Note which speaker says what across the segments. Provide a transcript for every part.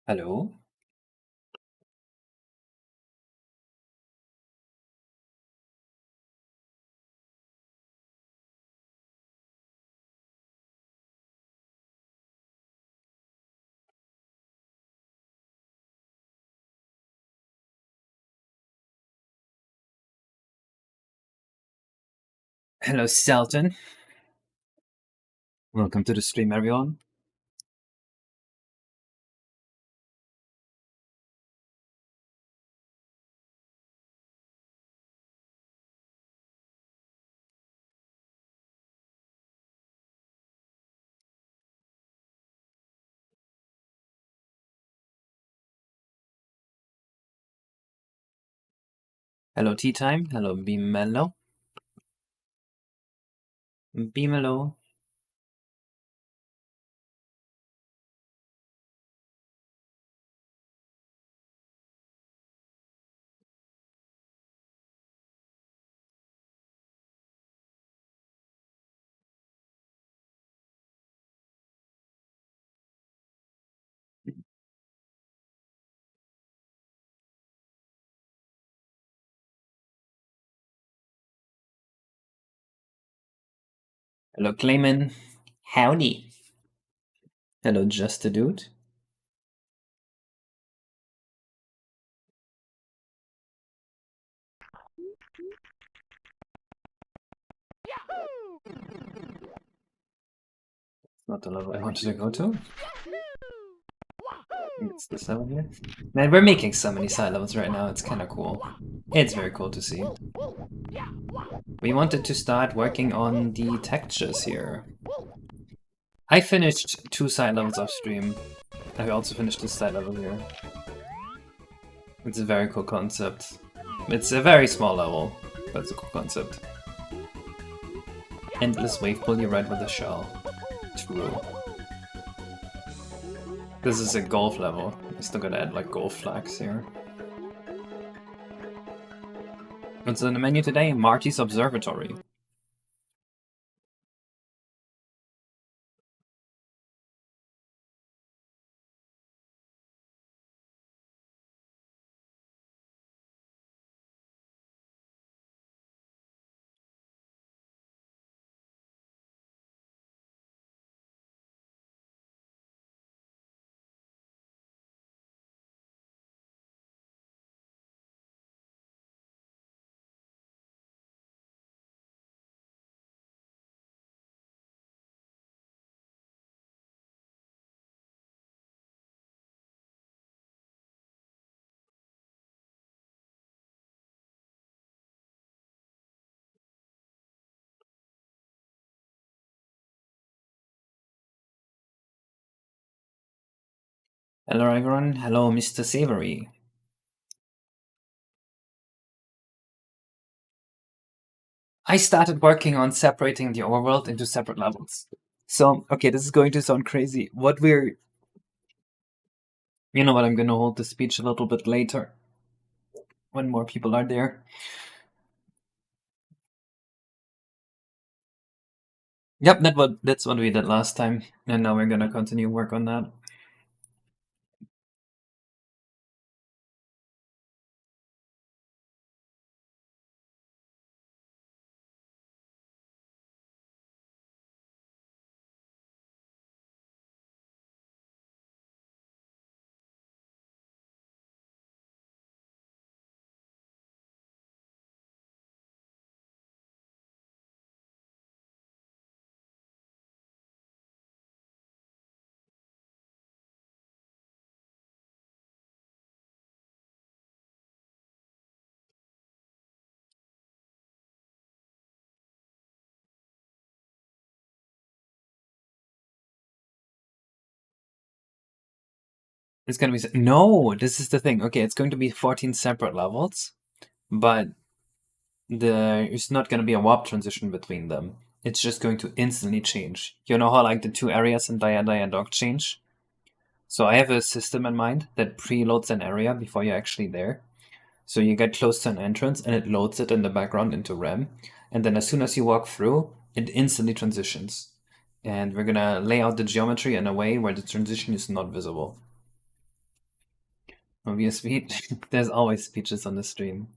Speaker 1: Hello. Hello, Selton. Welcome to the stream, everyone. Hello, Tea Time. Hello, Bimelo. Bimelo. Hello, Clayman. Howdy. Hello, Just a Dude. Not the level I wanted to go to. It's this level here. Man, we're making so many side levels right now. It's kind of cool. It's very cool to see. We wanted to start working on the textures here. I finished 2 side levels off stream. I also finished this side level here. It's a very cool concept. It's a very small level, but it's a cool concept. Endless wave pool you ride with a shell. True. This is a golf level. I still gotta add like golf flags here. What's on the menu today? Marty's Observatory. Hello everyone. Hello Mr. Savory. I started working on separating the overworld into separate levels. So, okay, this is going to sound crazy. You know what, I'm gonna hold the speech a little bit later. When more people are there. Yep, that's what we did last time. And now we're gonna continue work on that. It's gonna be no. This is the thing. Okay, it's going to be 14 separate levels, but there's not gonna be a warp transition between them. It's just going to instantly change. You know how like the 2 areas in Dia and Dog change? So I have a system in mind that preloads an area before you're actually there. So you get close to an entrance and it loads it in the background into RAM. And then as soon as you walk through, it instantly transitions. And we're gonna lay out the geometry in a way where the transition is not visible. Will be a speech? There's always speeches on the stream.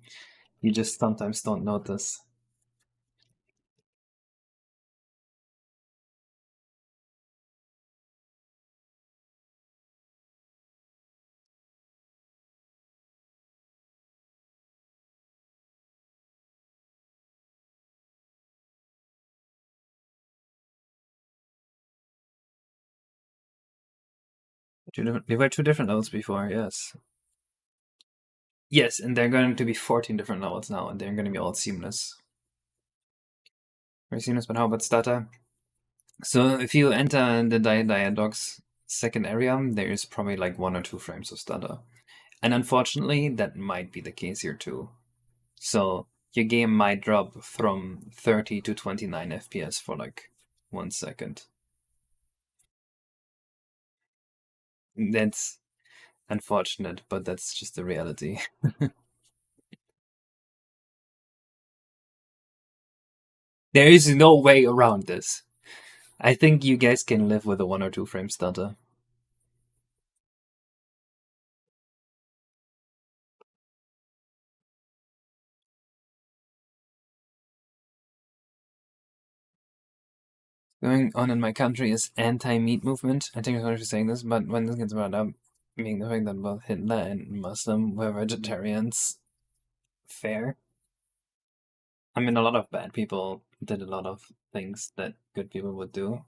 Speaker 1: You just sometimes don't notice. They were two different levels before, yes. Yes, and they're going to be 14 different levels now, and they're going to be all seamless. Very seamless, but how about starter? So if you enter the Diadogs second area, there's probably like 1 or 2 frames of stutter. And unfortunately, that might be the case here too. So your game might drop from 30 to 29 FPS for like 1 second. That's unfortunate, but that's just the reality. There is no way around this. I think you guys can live with a 1 or 2 frame stutter. Going on in my country is anti-meat movement. I think I'm sorry for saying this, but when this gets brought up, being the fact that both Hitler and Muslim were vegetarians, fair. I mean, a lot of bad people did a lot of things that good people would do.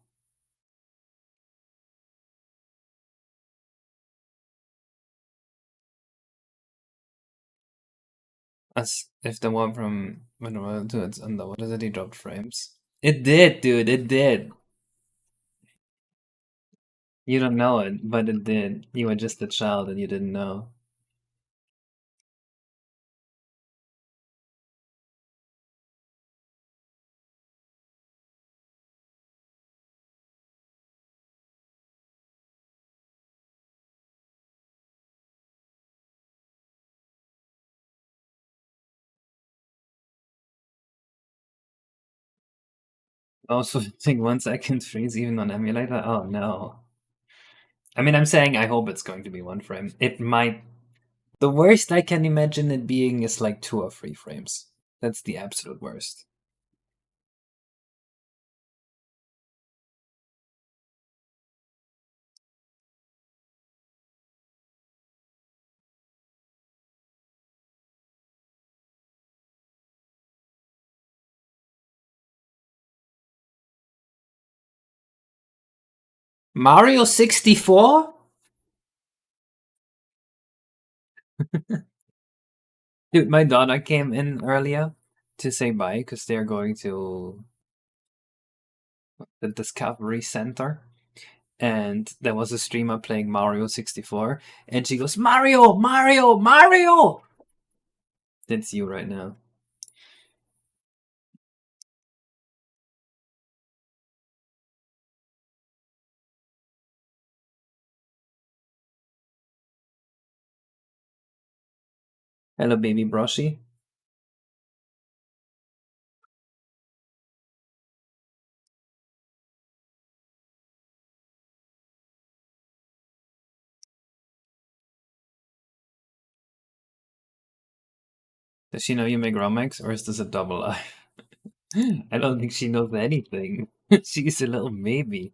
Speaker 1: As if the one from Overworld to its under, what is it? He dropped frames. It did, dude. It did. You don't know it, but it did. You were just a child and you didn't know. Also, think 1 second freeze even on emulator? Oh no. I mean, I'm saying I hope it's going to be 1 frame. It might. The worst I can imagine it being is like 2 or 3 frames. That's the absolute worst. Mario 64? Dude, my daughter came in earlier to say bye because they're going to the Discovery Center. And there was a streamer playing Mario 64. And she goes, Mario! Mario! Mario! That's you right now. Hello, baby Broshi. Does she know you make Romex, or is this a double life? I don't think she knows anything. She's a little baby.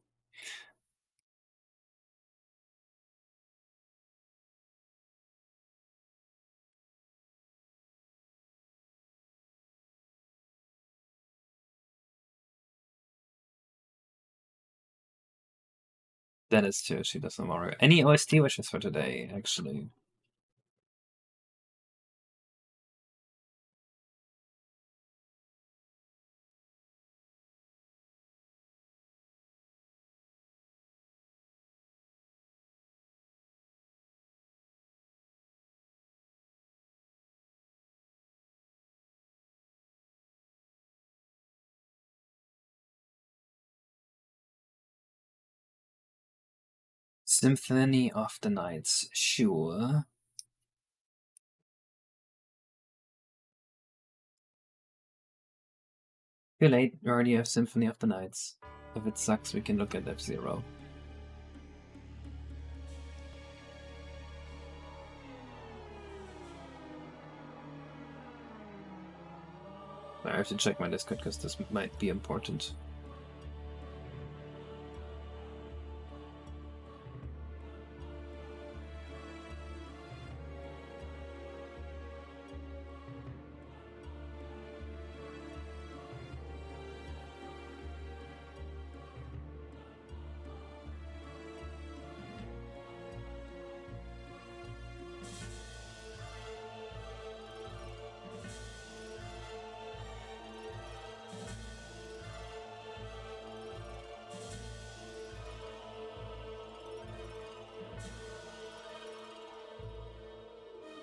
Speaker 1: That is true. She does know Mario. Any OST wishes for today, actually? Symphony of the Nights, sure. Too late, we already have Symphony of the Nights. If it sucks, we can look at F-Zero. I have to check my Discord because this might be important.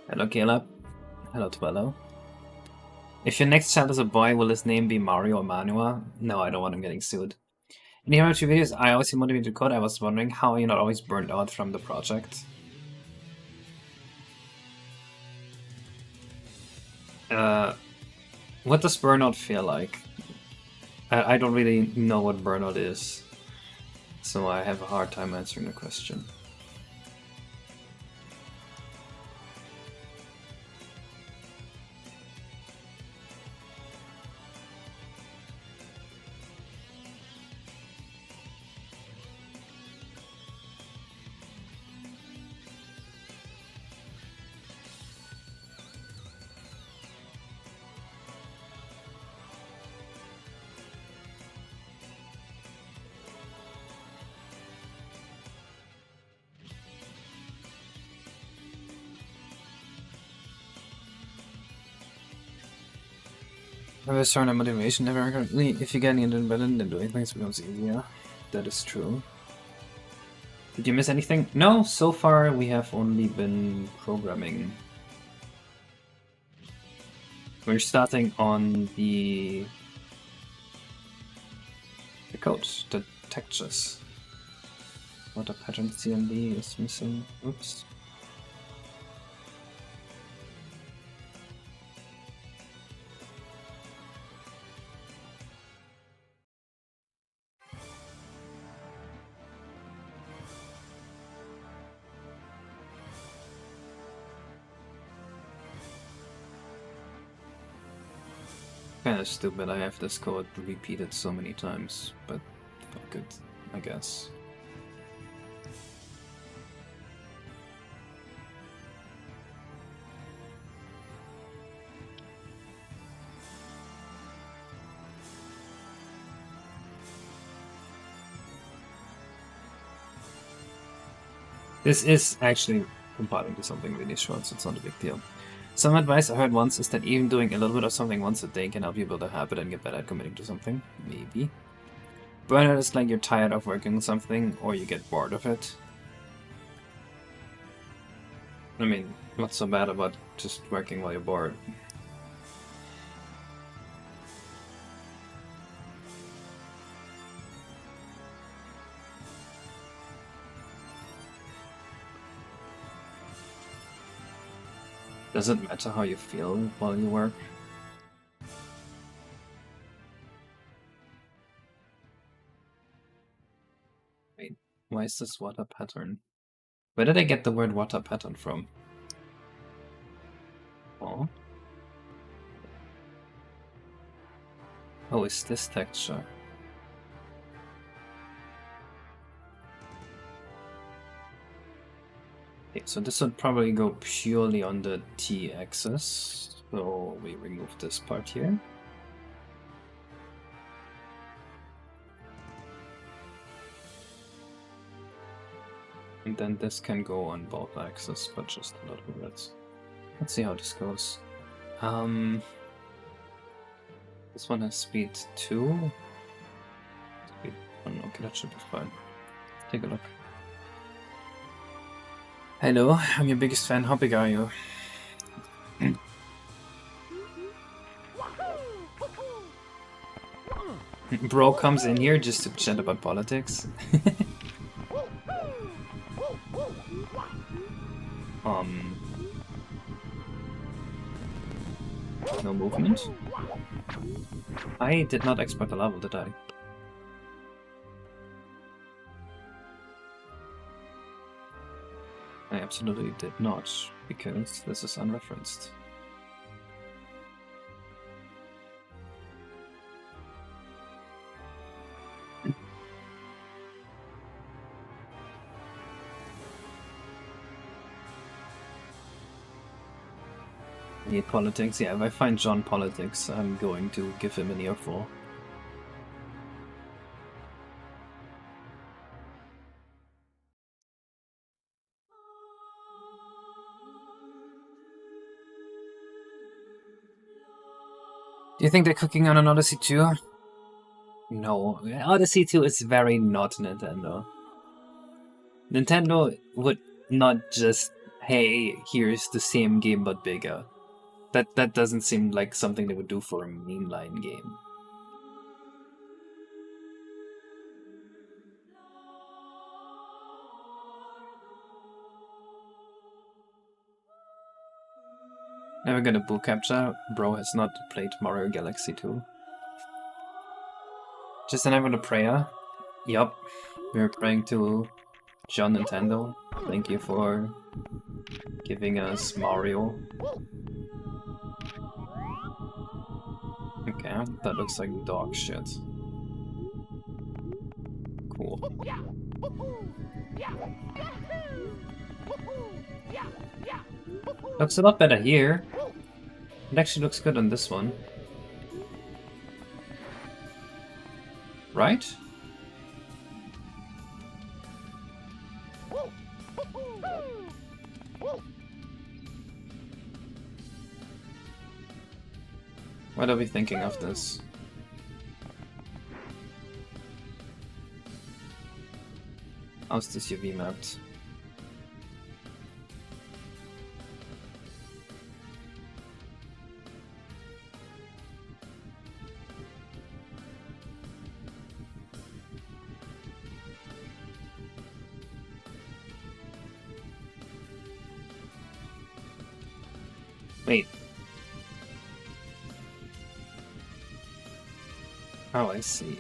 Speaker 1: Hello, Caleb. Hello, Twello. If your next child is a boy, will his name be Mario or Manua? No, I don't want him getting sued. In the other two videos, I always motivated to code. I was wondering how you're not always burned out from the project. What does burnout feel like? I don't really know what burnout is, so I have a hard time answering the question. I have a certain motivation never currently. If you get into Berlin, then doing things becomes easier. That is true. Did you miss anything? No, so far we have only been programming. We're starting on the code, the textures. What a pattern CMD is missing. Oops. Kinda stupid, I have this code repeated so many times, but fuck it, I guess. This is actually compiling to something really short, so it's not a big deal. Some advice I heard once is that even doing a little bit of something once a day can help you build a habit and get better at committing to something. Maybe. Burnout is like you're tired of working on something, or you get bored of it. I mean, what's so bad about just working while you're bored? Does it matter how you feel while you work? Wait, why is this water pattern? Where did I get the word water pattern from? Oh. Oh, it's this texture. Okay, so this would probably go purely on the t-axis. So we remove this part here. And then this can go on both axes, but just a little bit. Let's see how this goes. This one has speed 2. Speed 1, okay, that should be fine. Take a look. Hello, I'm your biggest fan. How big are you? Bro comes in here just to chat about politics. No movement. I did not export the level, did I? I absolutely did not, because this is unreferenced. Need politics? Yeah, if I find John politics, I'm going to give him an earful. Do you think they're cooking on an Odyssey 2? No. Odyssey 2 is very not Nintendo. Nintendo would not just, hey, here's the same game but bigger. That doesn't seem like something they would do for a mainline game. Never gonna boo capture. Bro has not played Mario Galaxy 2. Just another prayer. Yup. We're praying to John Nintendo. Thank you for giving us Mario. Okay, that looks like dog shit. Cool. Looks a lot better here. It actually looks good on this one. Right? What are we thinking of this? How's this UV mapped? Wait. Oh, I see.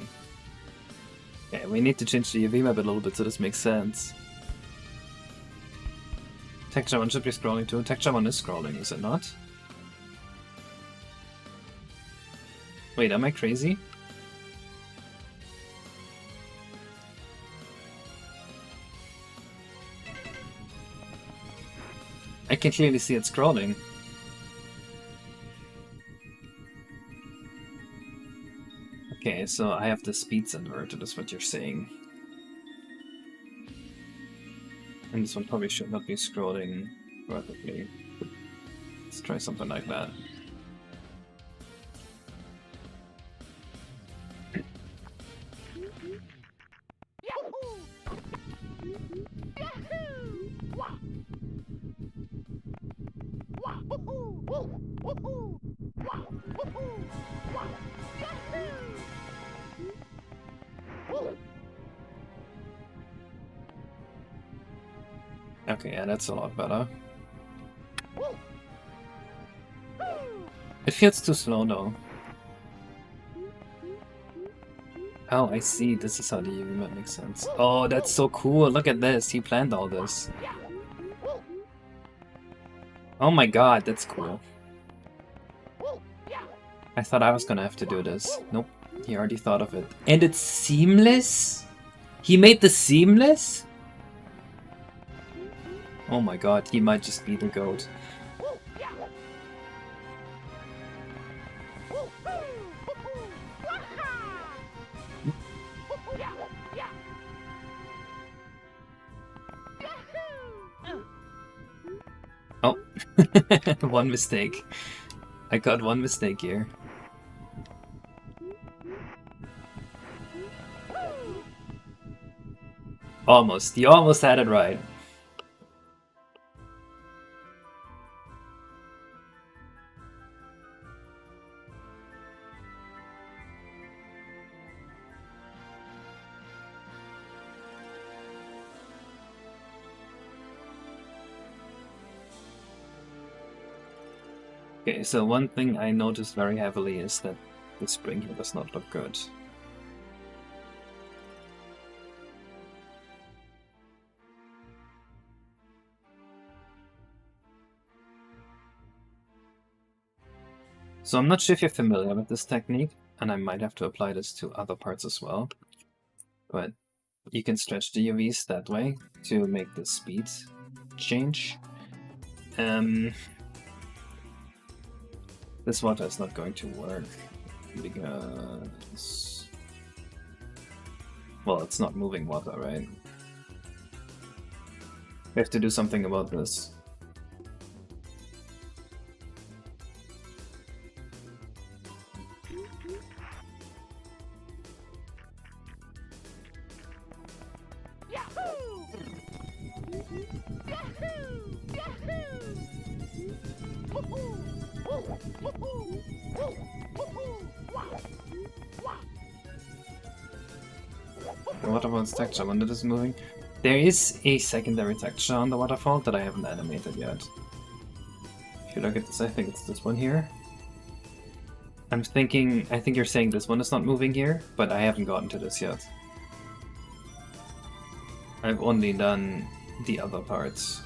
Speaker 1: Okay, we need to change the UV map a little bit so this makes sense. Texture 1 should be scrolling too. Texture 1 is scrolling, is it not? Wait, am I crazy? I can clearly see it scrolling. Okay, so I have the speeds inverted, is what you're saying. And this one probably should not be scrolling vertically. Let's try something like that. Okay, yeah, that's a lot better. It feels too slow though. Oh, I see. This is how the UV map makes sense. Oh, that's so cool. Look at this. He planned all this. Oh my god, that's cool. I thought I was gonna have to do this. Nope. He already thought of it. And it's seamless? He made the seamless? Oh my god, he might just be the GOAT. Oh, one mistake. I got one mistake here. Almost. You almost had it right. Okay, so one thing I noticed very heavily is that The spring here does not look good. So I'm not sure if you're familiar with this technique, and I might have to apply this to other parts as well. But you can stretch the UVs that way to make the speed change. This water is not going to work because... well, it's not moving water, right? We have to do something about this. The waterfall's texture, when it is moving. There is a secondary texture on the waterfall that I haven't animated yet. If you look at this, I think it's this one here. I think you're saying this one is not moving here, but I haven't gotten to this yet. I've only done the other parts.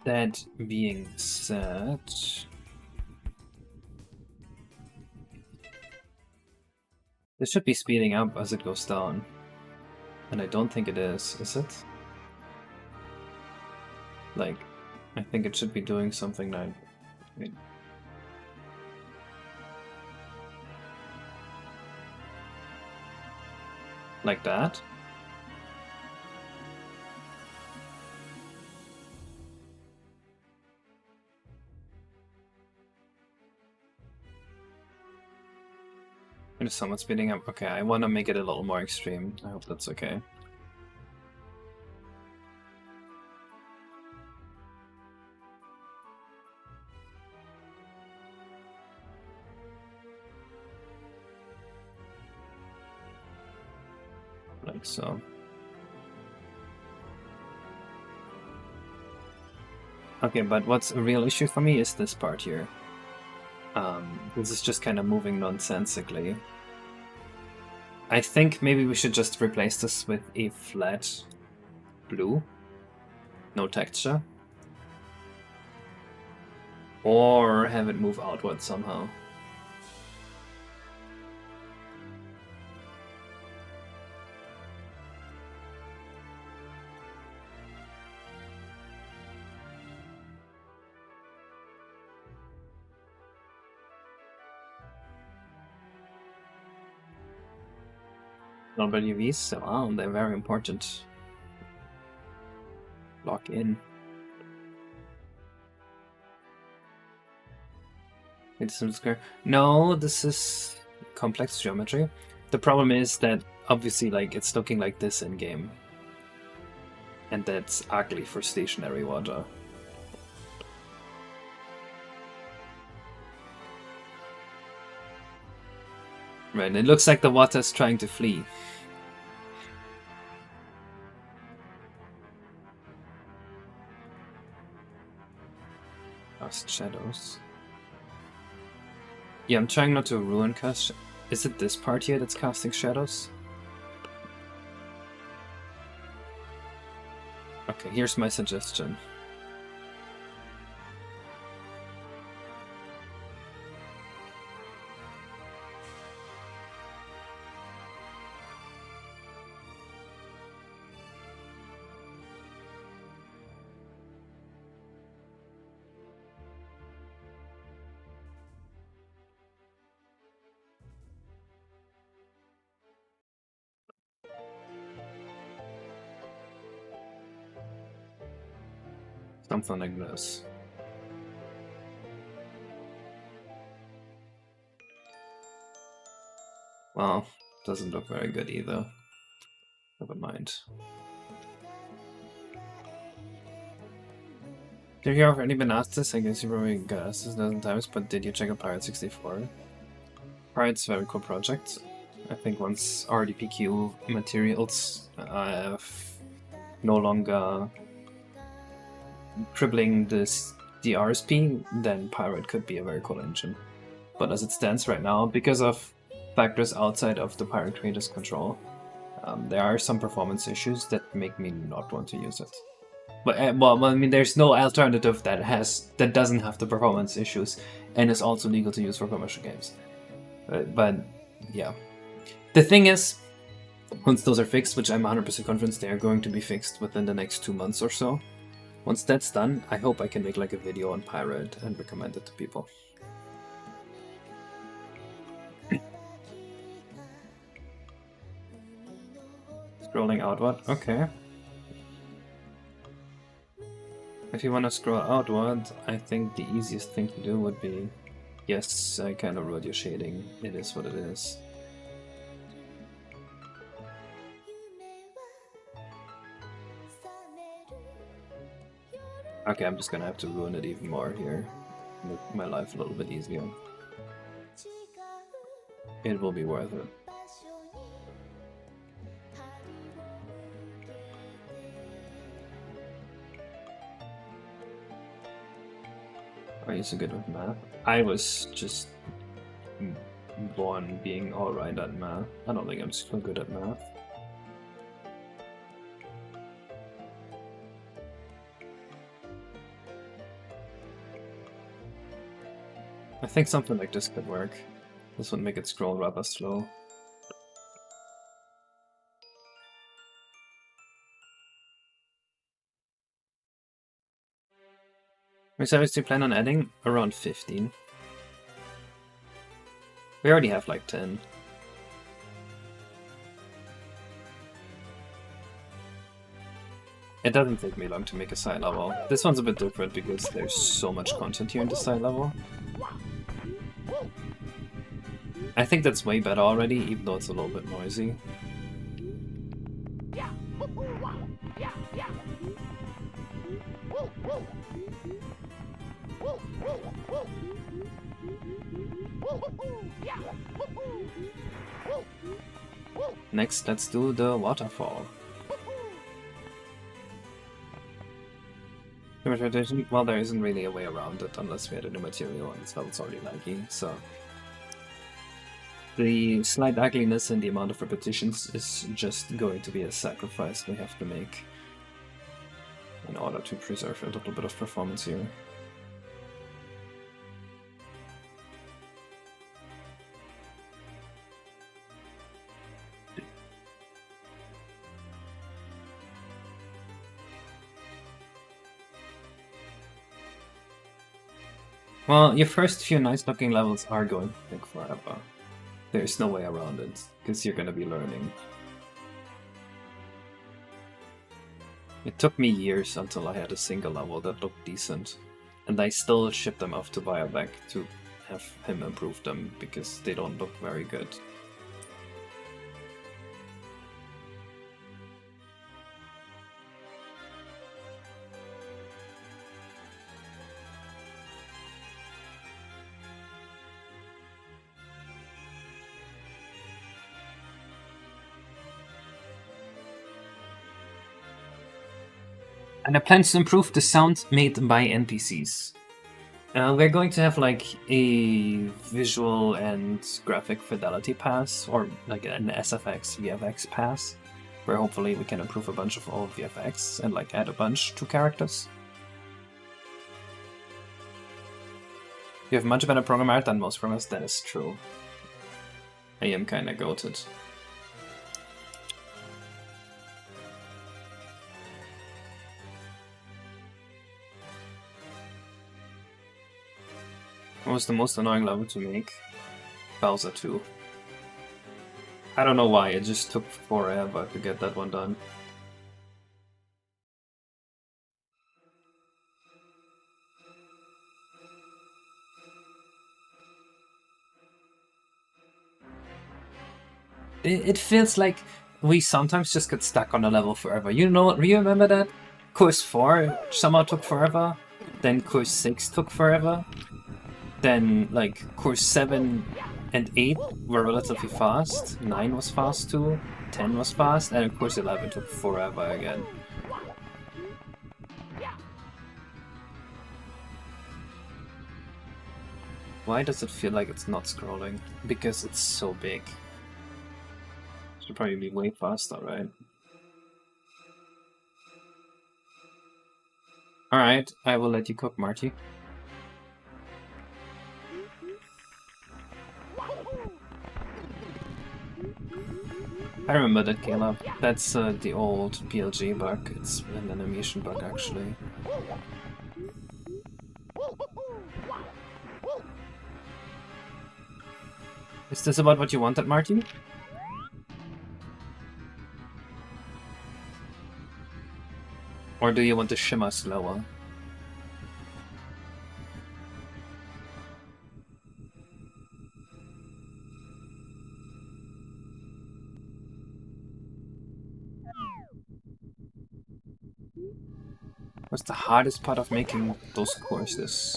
Speaker 1: That being said... this should be speeding up as it goes down. And I don't think it is it? Like, I think it should be doing something like... wait. Like that? There's someone speeding up. Okay, I want to make it a little more extreme. I hope that's okay. Like so. Okay, but what's a real issue for me is this part here. This is just kind of moving nonsensically. I think maybe we should just replace this with a flat blue. No texture. Or have it move outward somehow. UVs, wow, they're very important. Lock in. It's some square. No, this is complex geometry. The problem is that obviously, like, it's looking like this in game, and that's ugly for stationary water. Right, it looks like the water's trying to flee. Cast shadows. Yeah, I'm trying not to ruin cast. Is it this part here that's casting shadows? Okay, here's my suggestion. Something like this. Well, doesn't look very good either. Never mind. Have you already been asked this? I guess you probably got asked this a dozen times, but did you check out Pirate 64? Pirate's a very cool project. I think once RDPQ materials no longer dribbling the RSP, then Pirate could be a very cool engine. But as it stands right now, because of factors outside of the Pirate creator's control, there are some performance issues that make me not want to use it. But well, I mean, there's no alternative that doesn't have the performance issues and is also legal to use for commercial games. But yeah, the thing is, once those are fixed, which I'm 100% convinced they are going to be fixed within the next 2 months or so, once that's done, I hope I can make like a video on Pirate and recommend it to people. Scrolling outward, okay. If you want to scroll outward, I think the easiest thing to do would be... Yes, I kind of wrote your shading. It is what it is. Okay, I'm just gonna have to ruin it even more here. Make my life a little bit easier. It will be worth it. Are you so good with math? I was just born being alright at math. I don't think I'm so good at math. I think something like this could work. This would make it scroll rather slow. Which service do you plan on adding? Around 15. We already have like 10. It doesn't take me long to make a side level. This one's a bit different because there's so much content here in the side level. I think that's way better already, even though it's a little bit noisy. Next, let's do the waterfall. Well, there isn't really a way around it unless we had a new material, and this level's already laggy, so... The slight ugliness and the amount of repetitions is just going to be a sacrifice we have to make in order to preserve a little bit of performance here. Well, your first few nice looking levels are going to take forever. There's no way around it, because you're gonna be learning. It took me years until I had a single level that looked decent, and I still shipped them off to Bioback to have him improve them, because they don't look very good. And I plan to improve the sound made by NPCs. We're going to have like a visual and graphic fidelity pass, or like an SFX VFX pass, where hopefully we can improve a bunch of old VFX and like add a bunch to characters. You have much better program art than most programmers, that is true. I am kinda goated. What was the most annoying level to make? Bowser 2. I don't know why, it just took forever to get that one done. It feels like we sometimes just get stuck on a level forever. You know, you remember that? Course 4 somehow took forever, then Course 6 took forever. Then, like, Course 7 And 8 were relatively fast, 9 was fast too, 10 was fast, and of course 11 took forever again. Why does it feel like it's not scrolling? Because it's so big. Should probably be way faster, right? Alright, I will let you cook, Marty. I remember that, Caleb. That's the old PLG bug. It's an animation bug, actually. Is this about what you wanted, Marty? Or do you want to shimmer slower? What's the hardest part of making those courses?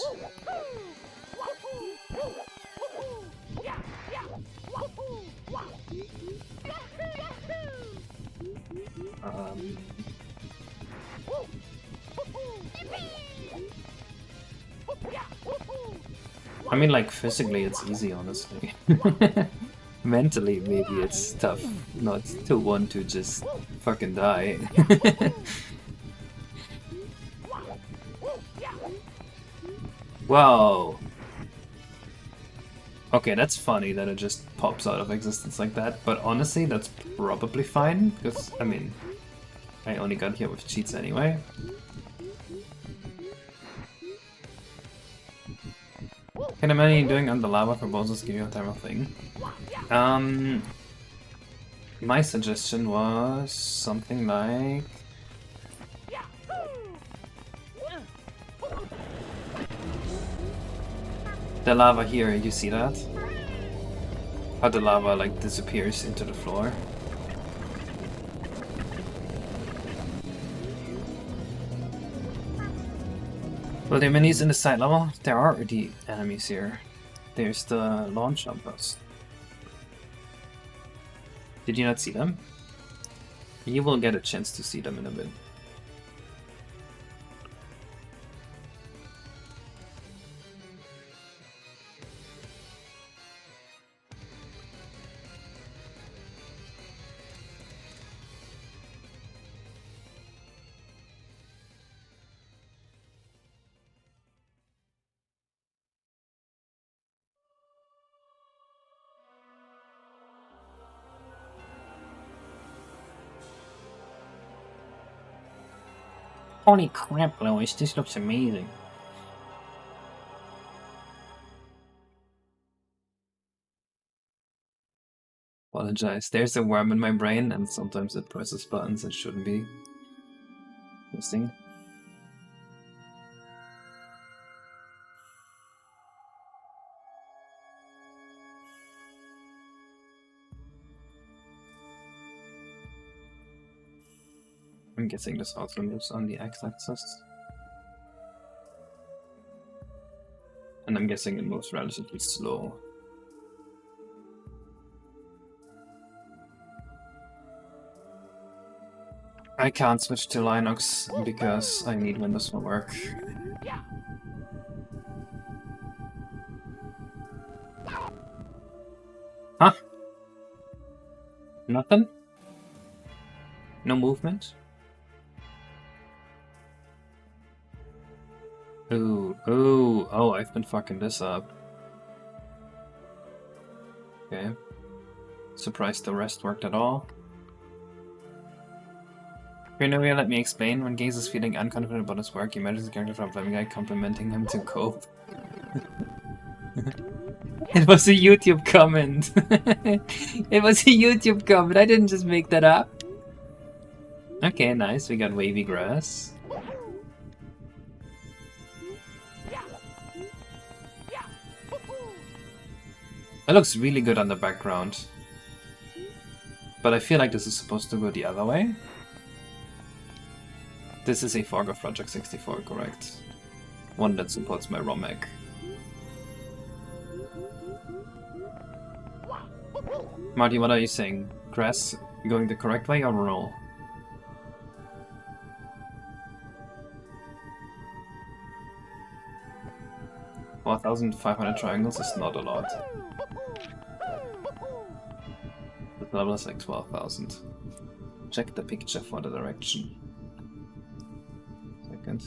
Speaker 1: I mean, like, physically it's easy, honestly. Mentally, maybe it's tough not to want to just fucking die. Whoa! Okay, that's funny that it just pops out of existence like that, but honestly, that's probably fine, because, I mean, I only got here with cheats anyway. Can imagine doing under lava for bosses give you a thermal thing. My suggestion was something like... the lava here, you see that? How the lava like disappears into the floor. Well, the minis in the side level, there are already enemies here. There's the launch jumpers. Did you not see them? You will get a chance to see them in a bit. Holy crap, Lois, this looks amazing. Apologize, there's a worm in my brain and sometimes it presses buttons it shouldn't be pressing. I'm guessing this also moves on the x-axis. And I'm guessing it moves relatively slow. I can't switch to Linux because I need Windows for work. Huh? Nothing? No movement? Ooh, ooh, oh, I've been fucking this up. Okay. Surprised the rest worked at all. Here, let me explain. When Gaze is feeling unconfident about his work, he imagines the character from Fleming Guy complimenting him to cope. It was a YouTube comment. It was a YouTube comment. I didn't just make that up. Okay, nice. We got wavy grass. That looks really good on the background. But I feel like this is supposed to go the other way. This is a fork of Project 64, correct? One that supports my ROM hack. Marty, what are you saying? Grass going the correct way or roll? $4,500 triangles is not a lot. The level is like 12,000. Check the picture for the direction. Second.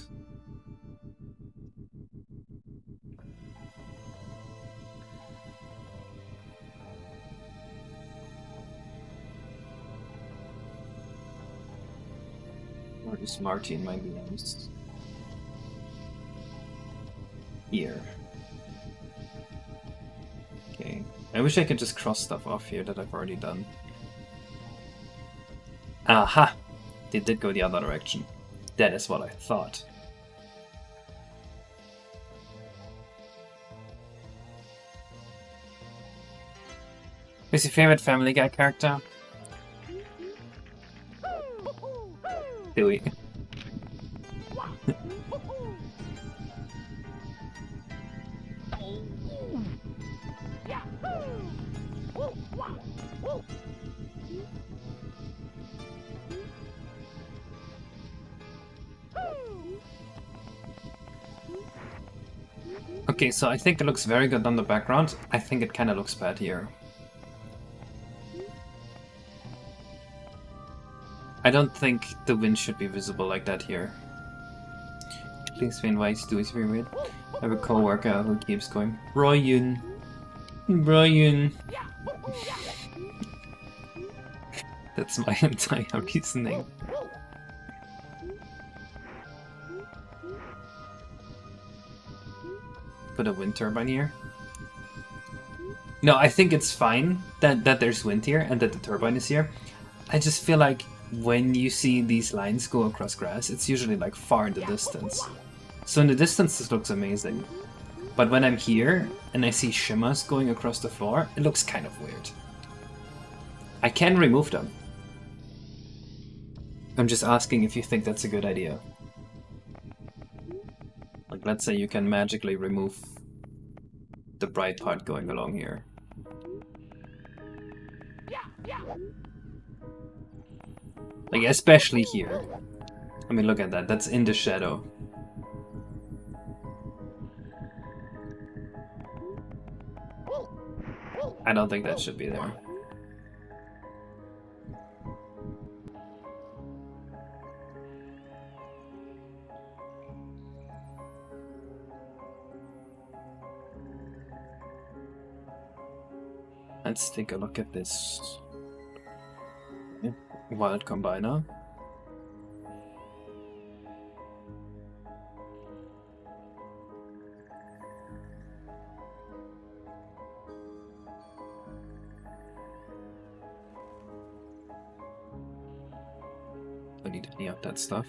Speaker 1: Where is Marty in my games? Here. Okay. I wish I could just cross stuff off here that I've already done. Aha! They did go the other direction. That is what I thought. Who's your favorite Family Guy character? Dewey. Okay, so I think it looks very good on the background. I think it kind of looks bad here. I don't think the wind should be visible like that here. Please be invited to his weird. I have a co-worker who keeps going, Brian! Brian! That's my entire reasoning. Put a wind turbine here. No, I think it's fine that there's wind here and that the turbine is here. I just feel like when you see these lines go across grass, it's usually like far in the distance. So in the distance this looks amazing. But when I'm here and I see shimmers going across the floor, it looks kind of weird. I can remove them. I'm just asking if you think that's a good idea. Like, let's say you can magically remove the bright part going along here. Like, especially here. I mean, look at that. That's in the shadow. I don't think that should be there. Let's take a look at this wild combiner. Don't need any of that stuff.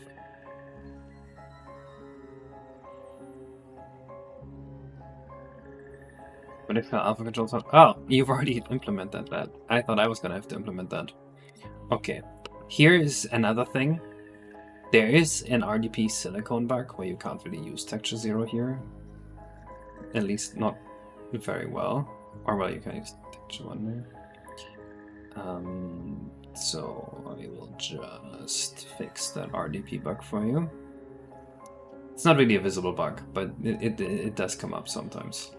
Speaker 1: What if alpha controls are... Oh, you've already implemented that. I thought I was gonna have to implement that. Okay, here's another thing. There is an RDP silicone bug where you can't really use texture 0 here. At least not very well. Or well, you can use texture 1 there. So I will just fix that RDP bug for you. It's not really a visible bug, but it does come up sometimes.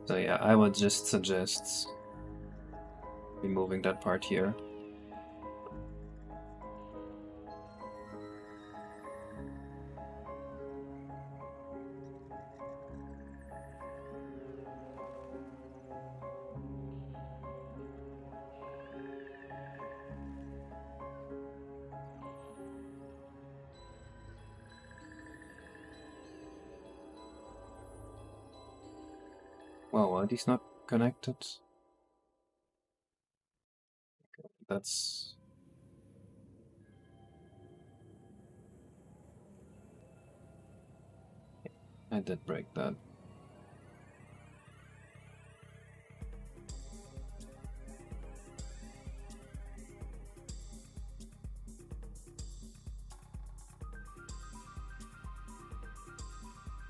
Speaker 1: So yeah, I would just suggest removing that part here. Well, are these not connected? Okay, that's... I did break that.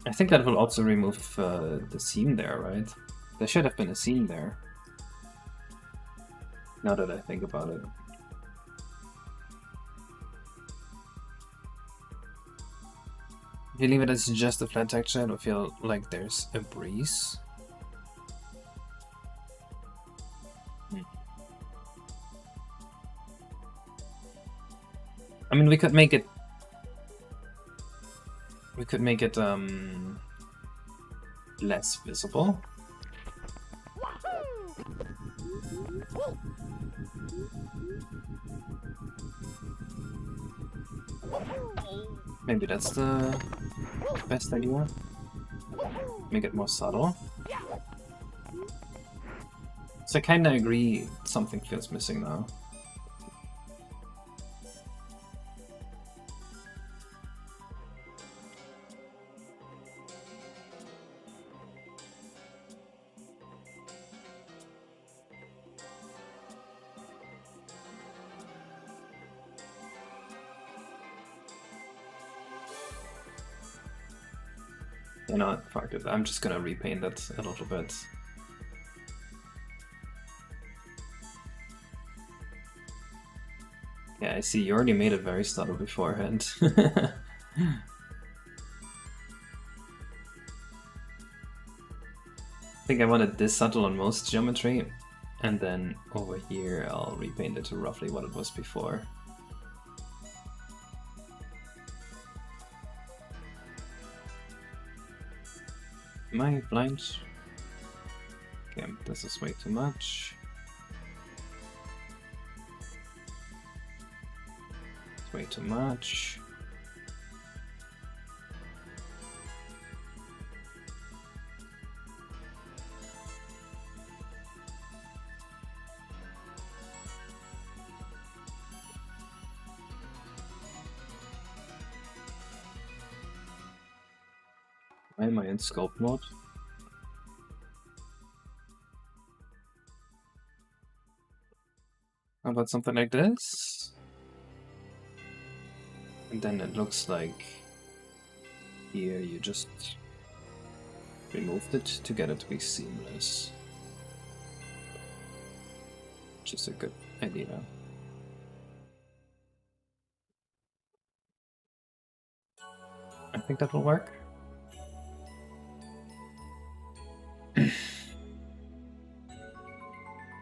Speaker 1: I think that will also remove the seam there, right? There should have been a seam there. Now that I think about it. If you leave it as just a flat texture, it'll feel like there's a breeze. I mean, we could make it less visible. Maybe that's the best idea. Make it more subtle. So I kinda agree something feels missing now. You know what, fuck it, I'm just gonna repaint it a little bit. Yeah, I see, you already made it very subtle beforehand. I think I wanted this subtle on most geometry, and then over here I'll repaint it to roughly what it was before. Am I blind? Okay, this is way too much. It's way too much. Why am I in sculpt mode? How about something like this? And then it looks like here you just removed it to get it to be seamless. Which is a good idea. I think that will work.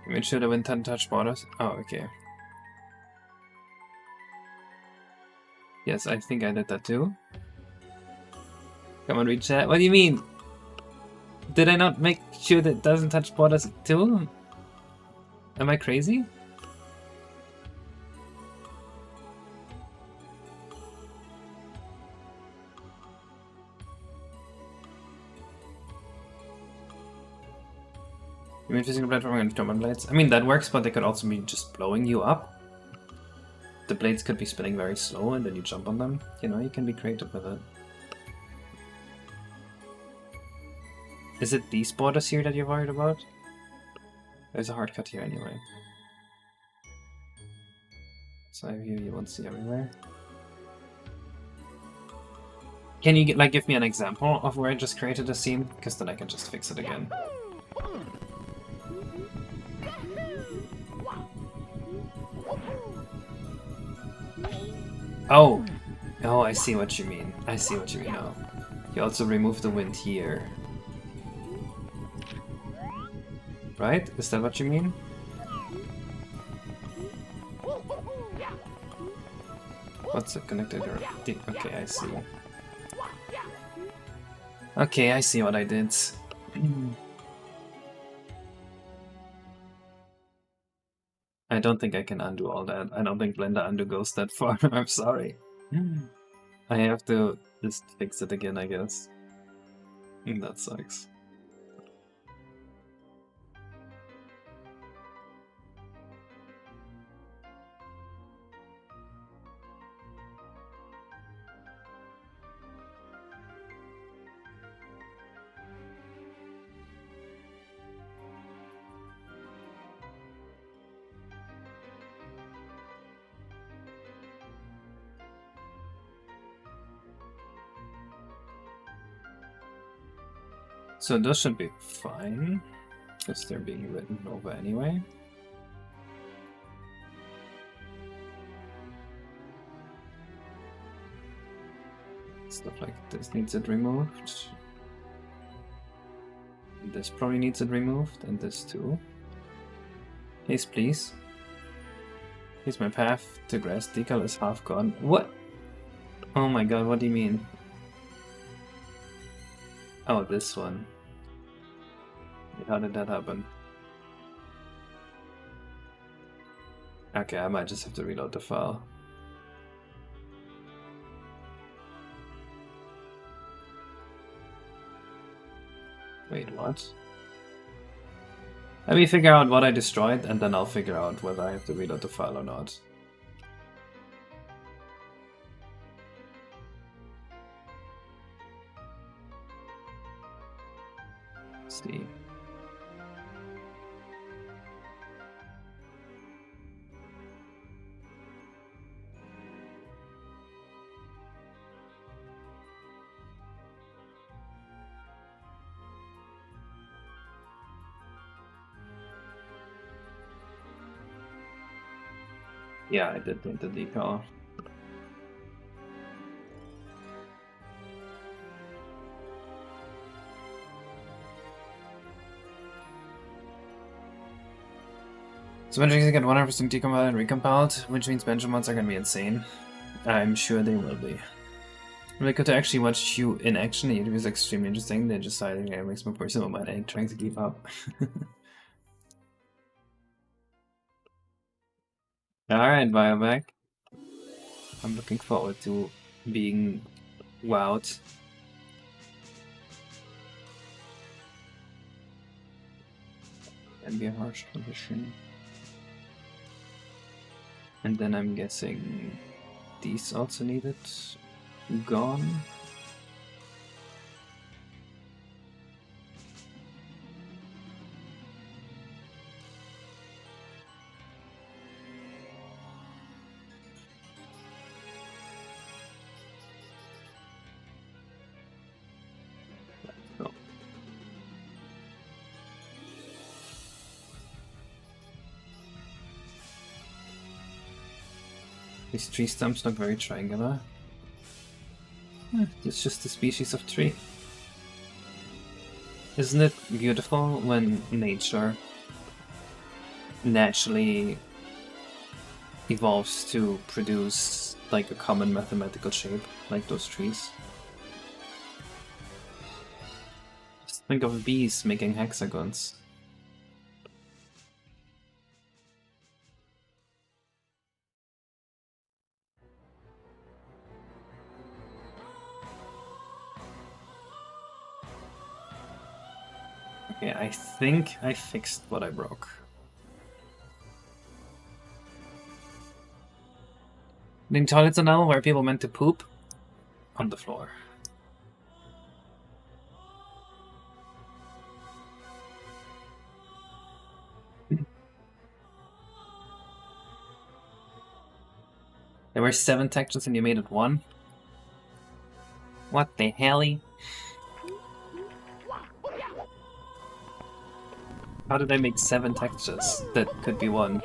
Speaker 1: Made sure to win 10 touch borders. Oh, okay. Yes, I think I did that too. Come on, read chat. What do you mean? Did I not make sure that it doesn't touch borders too? Am I crazy? You mean physical platforming and jump on blades? I mean, that works, but they could also be just blowing you up. The blades could be spinning very slow and then you jump on them. You know, you can be creative with it. Is it these borders here that you're worried about? There's a hard cut here anyway. Side view you won't see everywhere. Can you like give me an example of where I just created a seam? Because then I can just fix it again. Oh! Oh, I see what you mean. I see what you mean now. You also remove the wind here. Right? Is that what you mean? What's it connected or... Okay, I see. Okay, I see what I did. I don't think I can undo all that. I don't think Blender undo goes that far. I'm sorry. I have to just fix it again, I guess. That sucks. So those should be fine, because they're being written over anyway. Stuff like this needs it removed. This probably needs it removed, and this too. Yes, please. Here's my path to grass. Decal is half gone. What? Oh my god, what do you mean? Oh, this one. How did that happen? Okay, I might just have to reload the file. Wait, what? Let me figure out what I destroyed, and then I'll figure out whether I have to reload the file or not. Let's see. Yeah, I did print the decal. So Benjamin's get 100% decompiled and recompiled, which means Benjamins are gonna be insane. I'm sure they will be. Really good to actually watch you in action. It was extremely interesting. They just decided it makes my personal money trying to keep up. Alright, Bioback. I'm looking forward to being wowed. Can be a harsh condition. And then I'm guessing these also needed gone. No. These tree stumps look very triangular. It's just a species of tree. Isn't it beautiful when nature naturally evolves to produce like a common mathematical shape, like those trees? Just think of bees making hexagons. Okay, I think I fixed what I broke. The toilets are now where people meant to poop on the floor. There were 7 textures and you made it 1? What the helly? How did I make 7 textures that could be 1?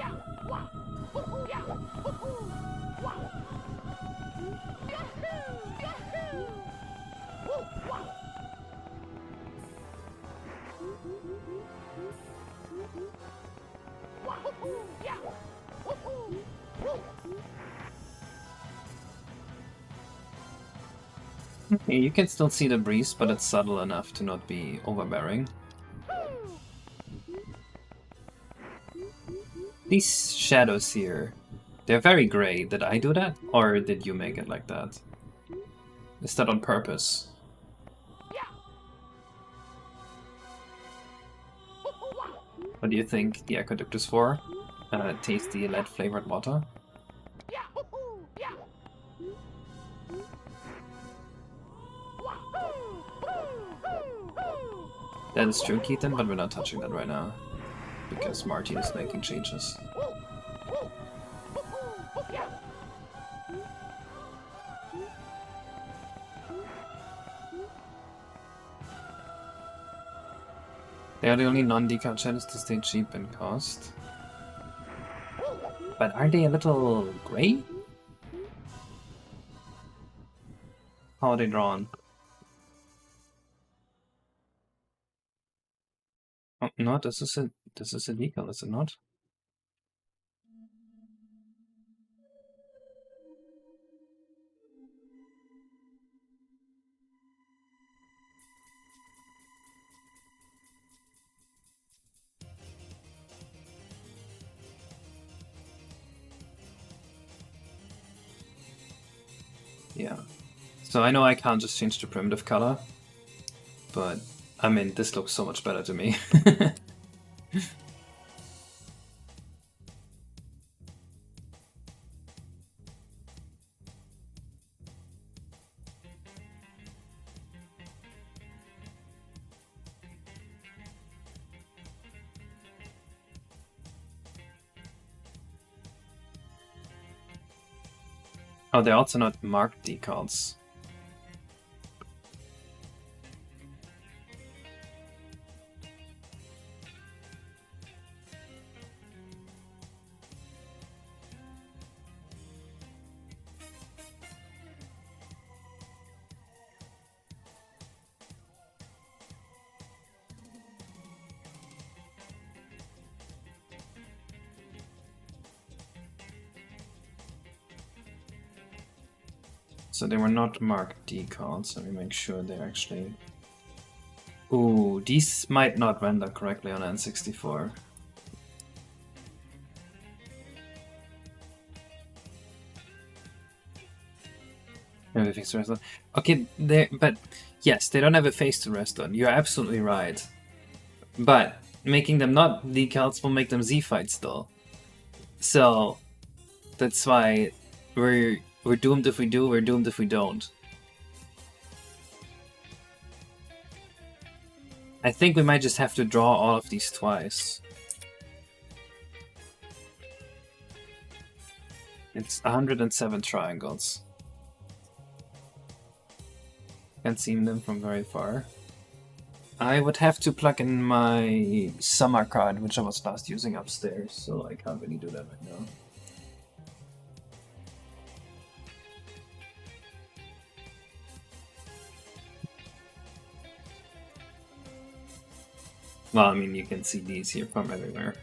Speaker 1: Okay, you can still see the breeze, but it's subtle enough to not be overbearing. These shadows here, they're very gray. Did I do that? Or did you make it like that? Is that on purpose? What do you think the aqueduct is for? Tasty lead-flavored water? That is true, Keaton, but we're not touching that right now. Because Martin is making changes. They are the only non-decal channels to stay cheap in cost. But are they a little gray? How are they drawn? Oh, no, this is a decal, is it not? Yeah. So I know I can't just change the primitive color, but I mean, this looks so much better to me. Oh, they're also not marked decals. So they were not marked decals. Let me make sure they're actually... Ooh, these might not render correctly on N64. Maybe fix the rest on. Okay, but yes, they don't have a face to rest on. You're absolutely right. But making them not decals will make them Z-fight still. So that's why we're doomed if we do, we're doomed if we don't. I think we might just have to draw all of these twice. It's 107 triangles. Can't see them from very far. I would have to plug in my summer card, which I was last using upstairs, so I can't really do that right now. Well, I mean, you can see these here from everywhere.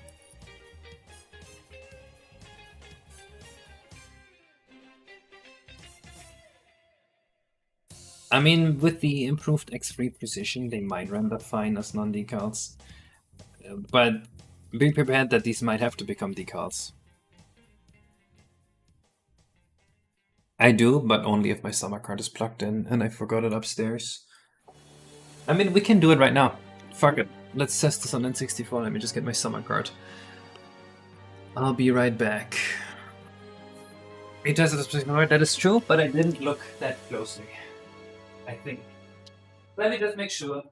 Speaker 1: I mean, with the improved X3 precision, they might render fine as non-decals. But be prepared that these might have to become decals. I do, but only if my summer card is plugged in, and I forgot it upstairs. I mean, we can do it right now. Fuck it. Let's test this on N64. Let me just get my summer card. I'll be right back. We tested this particular card. That is true, but I didn't look that closely. I think. Let me just make sure.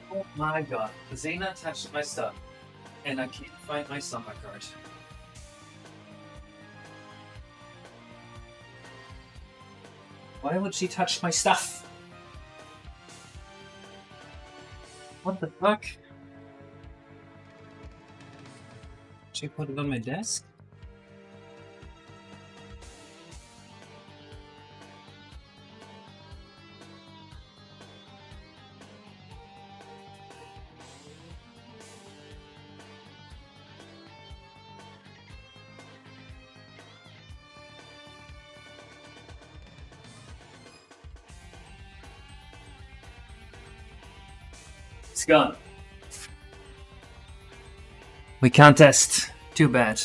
Speaker 1: Oh my god, Zena touched my stuff, and I can't find my summer card. Why would she touch my stuff? What the fuck? She put it on my desk? It's gone. We can't test. Too bad.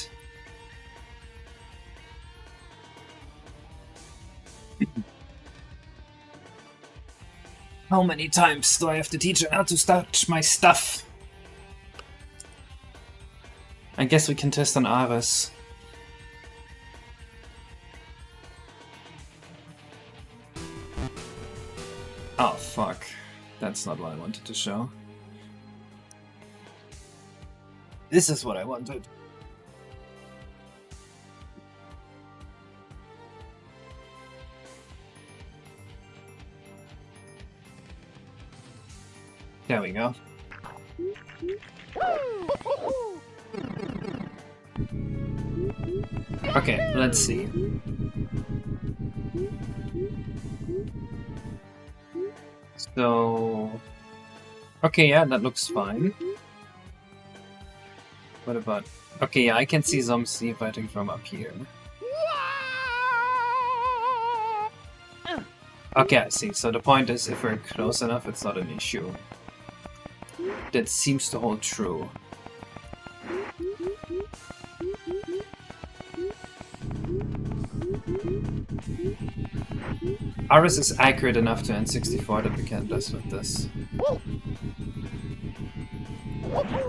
Speaker 1: How many times do I have to teach her how to touch my stuff? I guess we can test on Ares. Oh, fuck. That's not what I wanted to show. This is what I wanted. There we go. Okay, let's see. So... Okay, yeah, that looks fine. What about... Okay, yeah, I can see Zomsi fighting from up here. Okay, I see. So the point is, if we're close enough, it's not an issue. That seems to hold true. Ares is accurate enough to N64 that we can't mess with this.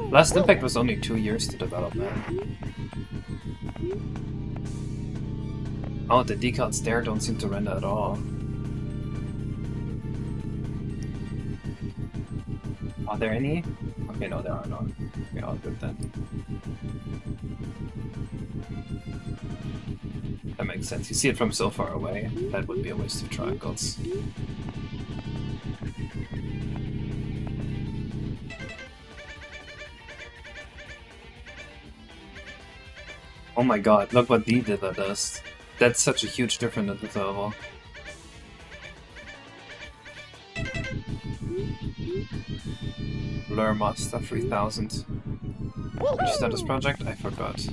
Speaker 1: Last Impact was only 2 years to develop, man. Oh, the decals there don't seem to render at all. Are there any? Okay, no, there are not. Okay, all good then. That makes sense. You see it from so far away. That would be a waste of triangles. Oh my god, look what D does. That's such a huge difference at the thermal. Blur Master 3000. Did you start this project? I forgot.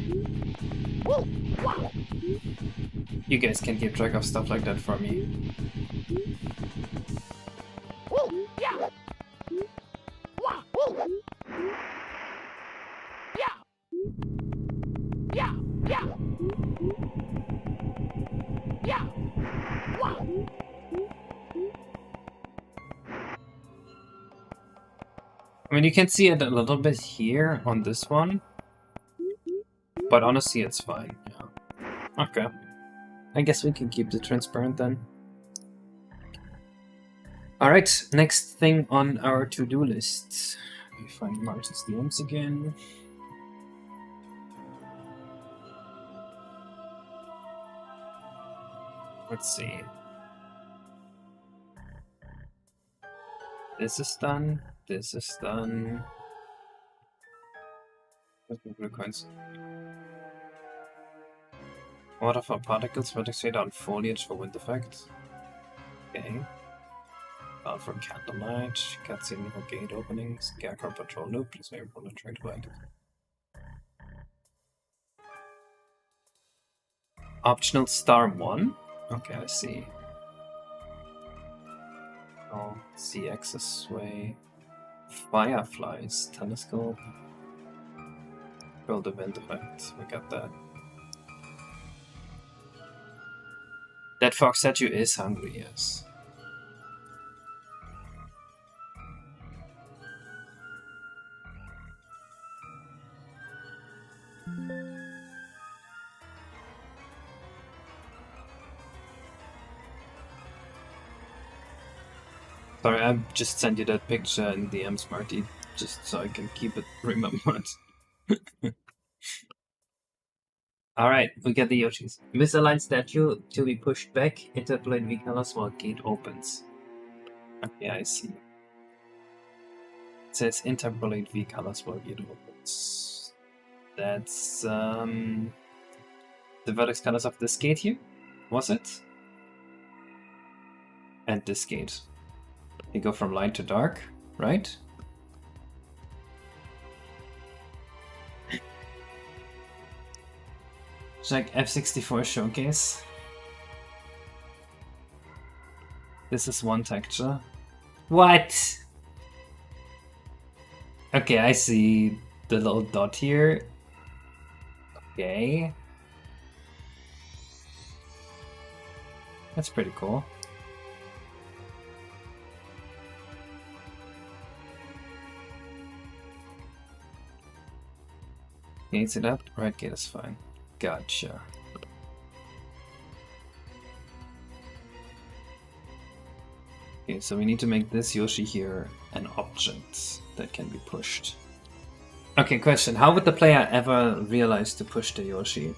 Speaker 1: You guys can keep track of stuff like that for me. I mean, you can see it a little bit here on this one, but honestly, it's fine. Yeah. Okay. I guess we can keep it transparent then. Alright, next thing on our to-do list. Let me find Martin's DMs again. Let's see. This is done. This is done. Coins. Waterfall particles vertex rate on foliage for wind effect. Okay. Out from candlelight, cutscene for gate openings, Scarecrow patrol loop, please make bullet train to active. Optional star 1? Okay, I see. Oh, Z-axis way. Fireflies, telescope. Build event effect, we got that. That fox statue is hungry, yes. Sorry, I just sent you that picture in DM Smarty, just so I can keep it remembered. Alright, we get the Yoshis. Misaligned statue to be pushed back, interpolate V colors while gate opens. Okay, I see. It says interpolate V colors while gate opens. That's the vertex colors of this gate here, was it? And this gate. You go from light to dark, right? Check F64 showcase. This is one texture. What? Okay, I see the little dot here. Okay. That's pretty cool. Gates it up? Right gate is fine. Gotcha. Okay, so we need to make this Yoshi here an object that can be pushed. Okay, question. How would the player ever realize to push the Yoshi?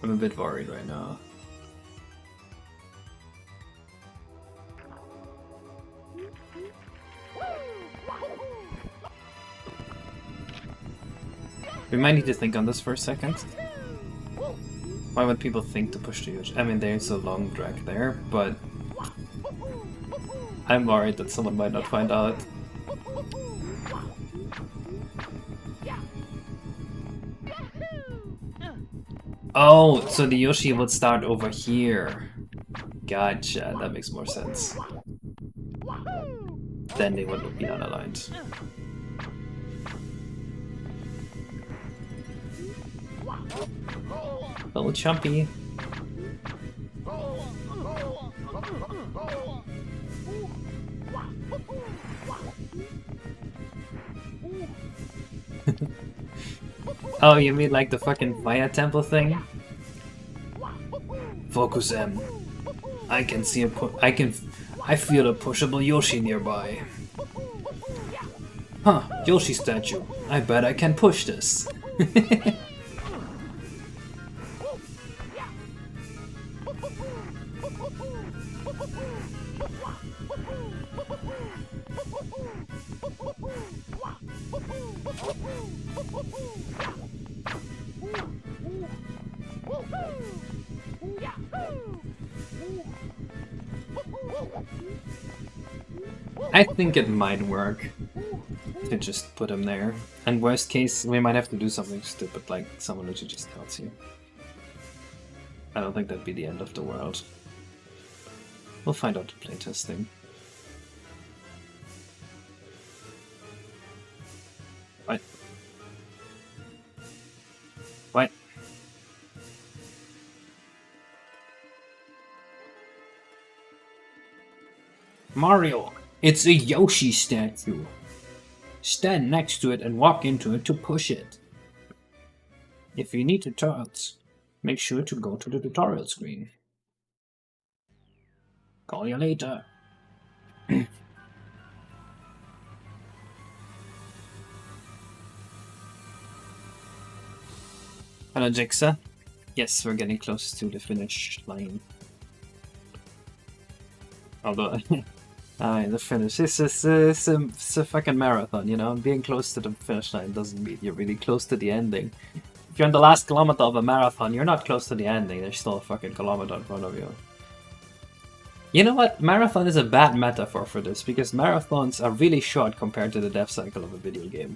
Speaker 1: I'm a bit worried right now. We might need to think on this for a second. Why would people think to push the Yoshi? I mean, there's a long drag there, but I'm worried that someone might not find out. Oh, so the Yoshi would start over here. Gotcha, that makes more sense. Then they wouldn't be unaligned. Little chumpy. Oh, you mean like the fucking fire temple thing? Focus M. I can see I feel a pushable Yoshi nearby. Huh, Yoshi statue. I bet I can push this. I think it might work to just put him there. And worst case, we might have to do something stupid like someone who just tells you. I don't think that'd be the end of the world. We'll find out the playtesting. What? What? Mario! It's a Yoshi statue. Stand next to it and walk into it to push it. If you need tutorials, make sure to go to the tutorial screen. Call you later. Hello, Jixa. Yes, we're getting close to the finish line. Although, the finish. It's a fucking marathon, you know? Being close to the finish line doesn't mean you're really close to the ending. If you're on the last kilometer of a marathon, you're not close to the ending. There's still a fucking kilometer in front of you. You know what? Marathon is a bad metaphor for this, because marathons are really short compared to the death cycle of a video game.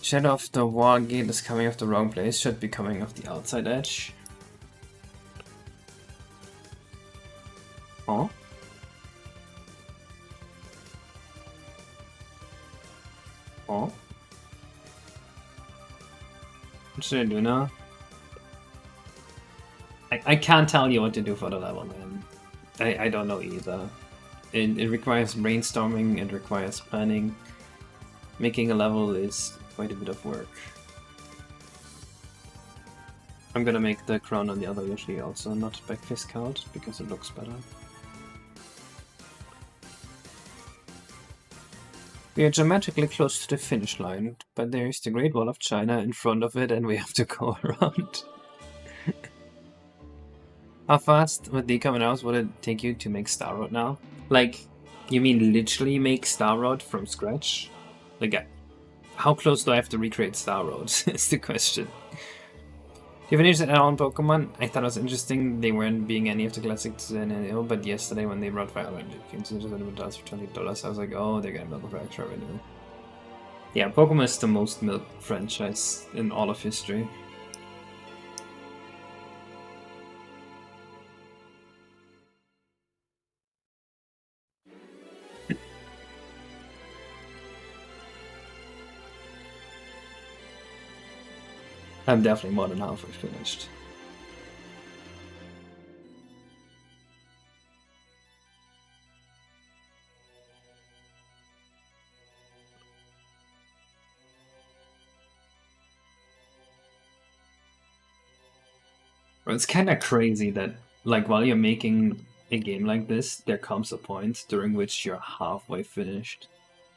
Speaker 1: Shadow of the War gate is coming off the wrong place, should be coming off the outside edge. Oh? Oh? What should I do now? I can't tell you what to do for the level, man. I don't know either. It requires brainstorming, it requires planning. Making a level is quite a bit of work. I'm gonna make the crown on the other Yoshi also not backface count, because it looks better. We are geometrically close to the finish line, but there is the Great Wall of China in front of it and we have to go around. How fast with the coming house would it take you to make Star Road now? Like, you mean literally make Star Road from scratch? Like, how close do I have to recreate Star Road? Is the question. Do you have any interest in add-on Pokemon? I thought it was interesting they weren't being any of the classics NNO, but yesterday when they brought Fire games into the $20 for $20, I was like, oh, they're gonna milk for extra revenue. Yeah, Pokemon is the most milked franchise in all of history. I'm definitely more than halfway finished. It's kind of crazy that, like, while you're making a game like this, there comes a point during which you're halfway finished.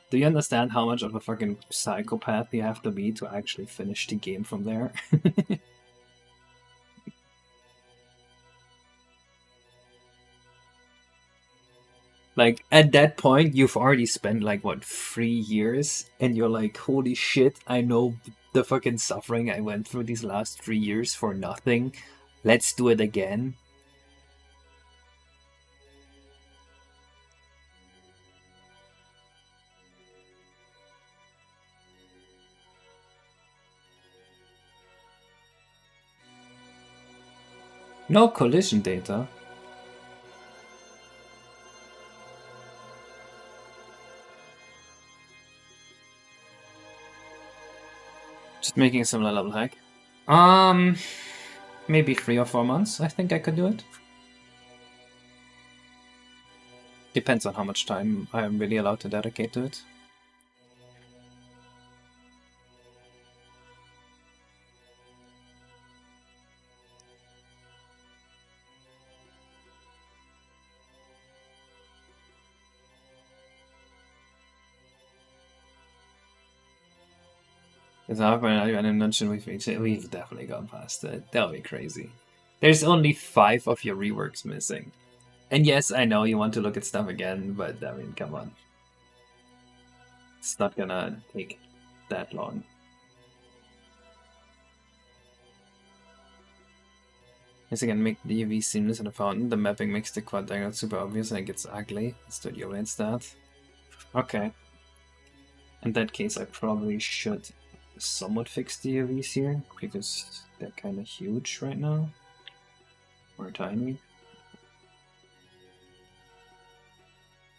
Speaker 1: Do you understand how much of a fucking psychopath you have to be to actually finish the game from there? Like, at that point, you've already spent, like, what, 3 years? And you're like, holy shit, I know the fucking suffering I went through these last 3 years for nothing. Let's do it again. No collision data. Just making a similar level hack. Maybe 3 or 4 months. I think I could do it. Depends on how much time I'm really allowed to dedicate to it. Because however, I didn't mention we've definitely gone past it. That'll be crazy. There's only 5 of your reworks missing. And yes, I know you want to look at stuff again, but I mean, come on. It's not gonna take that long. Yes, again, make the UV seamless in the fountain. The mapping makes the quad diagonal super obvious and it gets ugly. Let's do the instead. Okay. In that case, I probably should somewhat fix the UVs here, because they're kind of huge right now. Or tiny.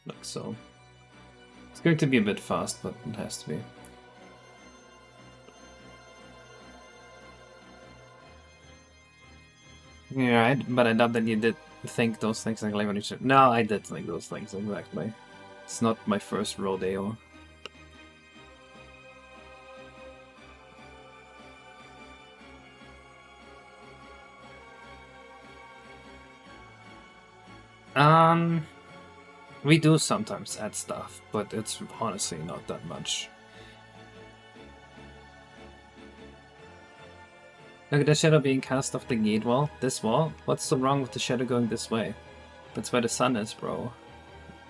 Speaker 1: Like so. It's going to be a bit fast, but it has to be. Yeah, right, but I doubt that you did think those things exactly when you should. No, I did think those things exactly. It's not my first rodeo. We do sometimes add stuff, but it's honestly not that much. Look at the shadow being cast off the gate wall. This wall? What's so wrong with the shadow going this way? That's where the sun is, bro.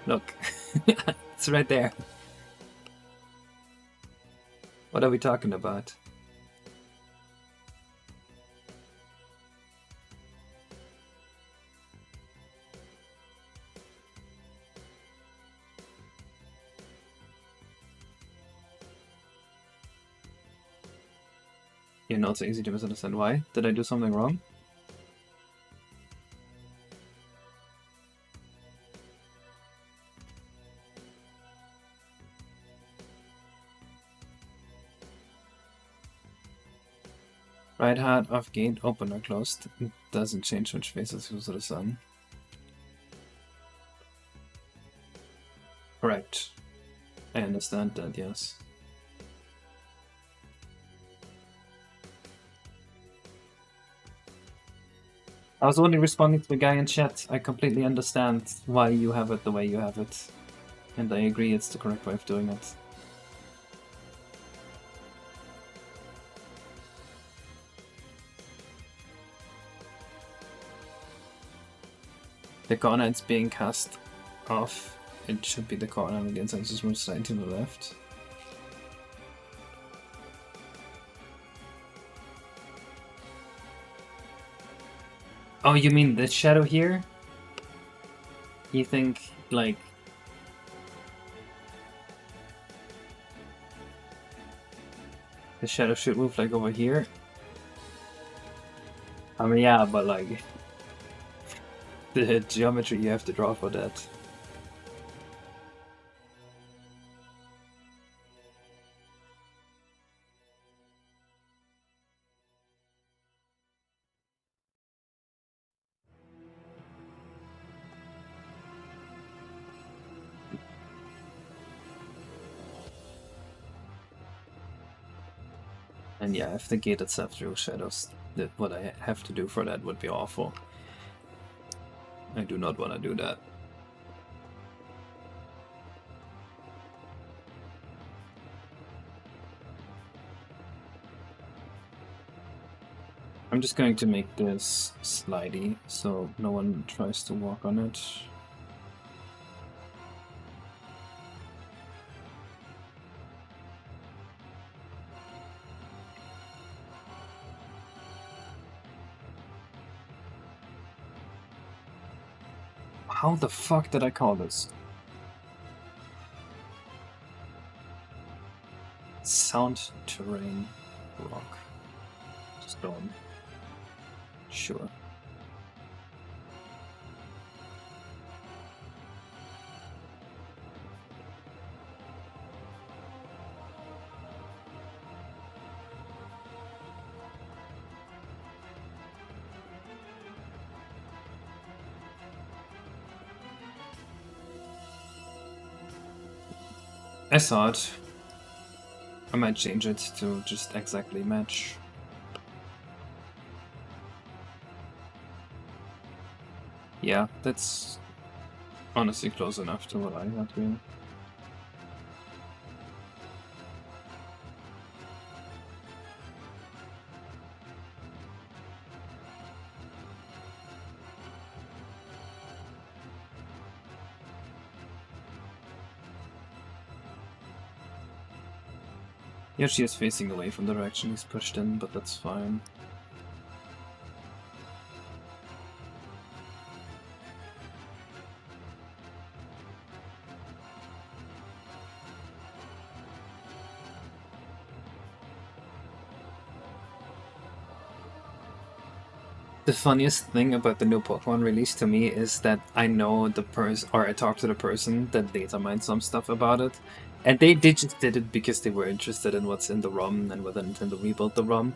Speaker 1: Look. It's right there. What are we talking about? You're not so easy to misunderstand. Why? Did I do something wrong? Right heart of gate open or closed. It doesn't change which faces to the sun. Correct. I understand that, yes. I was only responding to the guy in chat. I completely understand why you have it the way you have it. And I agree it's the correct way of doing it. The corner it's being cast off. It should be the corner on the consensus room side to the left. Oh, you mean this shadow here? You think, like... the shadow should move, like, over here? I mean, yeah, but, like... the geometry you have to draw for that. And yeah, if the gate itself drew shadows, what I have to do for that would be awful. I do not want to do that. I'm just going to make this slidey so no one tries to walk on it. How the fuck did I call this? Sound terrain rock. Stone. Sure. I saw it. I might change it to just exactly match. Yeah, that's honestly close enough to what I had here. Yoshi is facing away from the direction he's pushed in, but that's fine. The funniest thing about the new Pokemon release to me is that I know the person, or I talked to the person that data mined some stuff about it, and they just did it because they were interested in what's in the ROM and whether Nintendo rebuilt the ROM,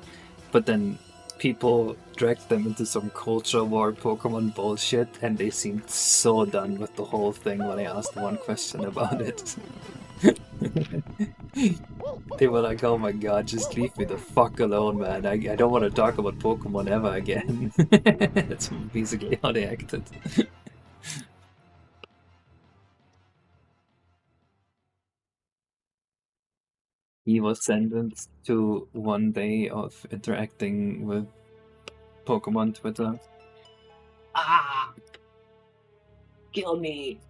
Speaker 1: but then people dragged them into some culture war Pokemon bullshit, and they seemed so done with the whole thing when I asked one question about it. They were like, oh my god, just leave me the fuck alone, man. I don't want to talk about Pokemon ever again. That's basically how they acted. He was sentenced to 1 day of interacting with Pokemon Twitter. Ah! Kill me!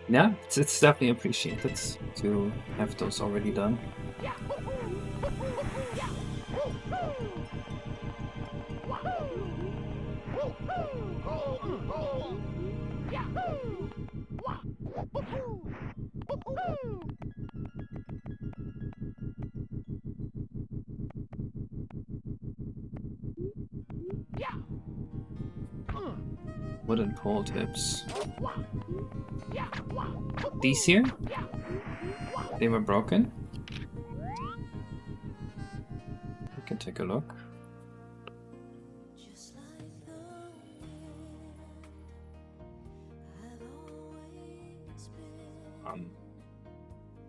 Speaker 1: Yeah, it's definitely appreciated to have those already done. Wooden pole tips. These here? They were broken? We can take a look.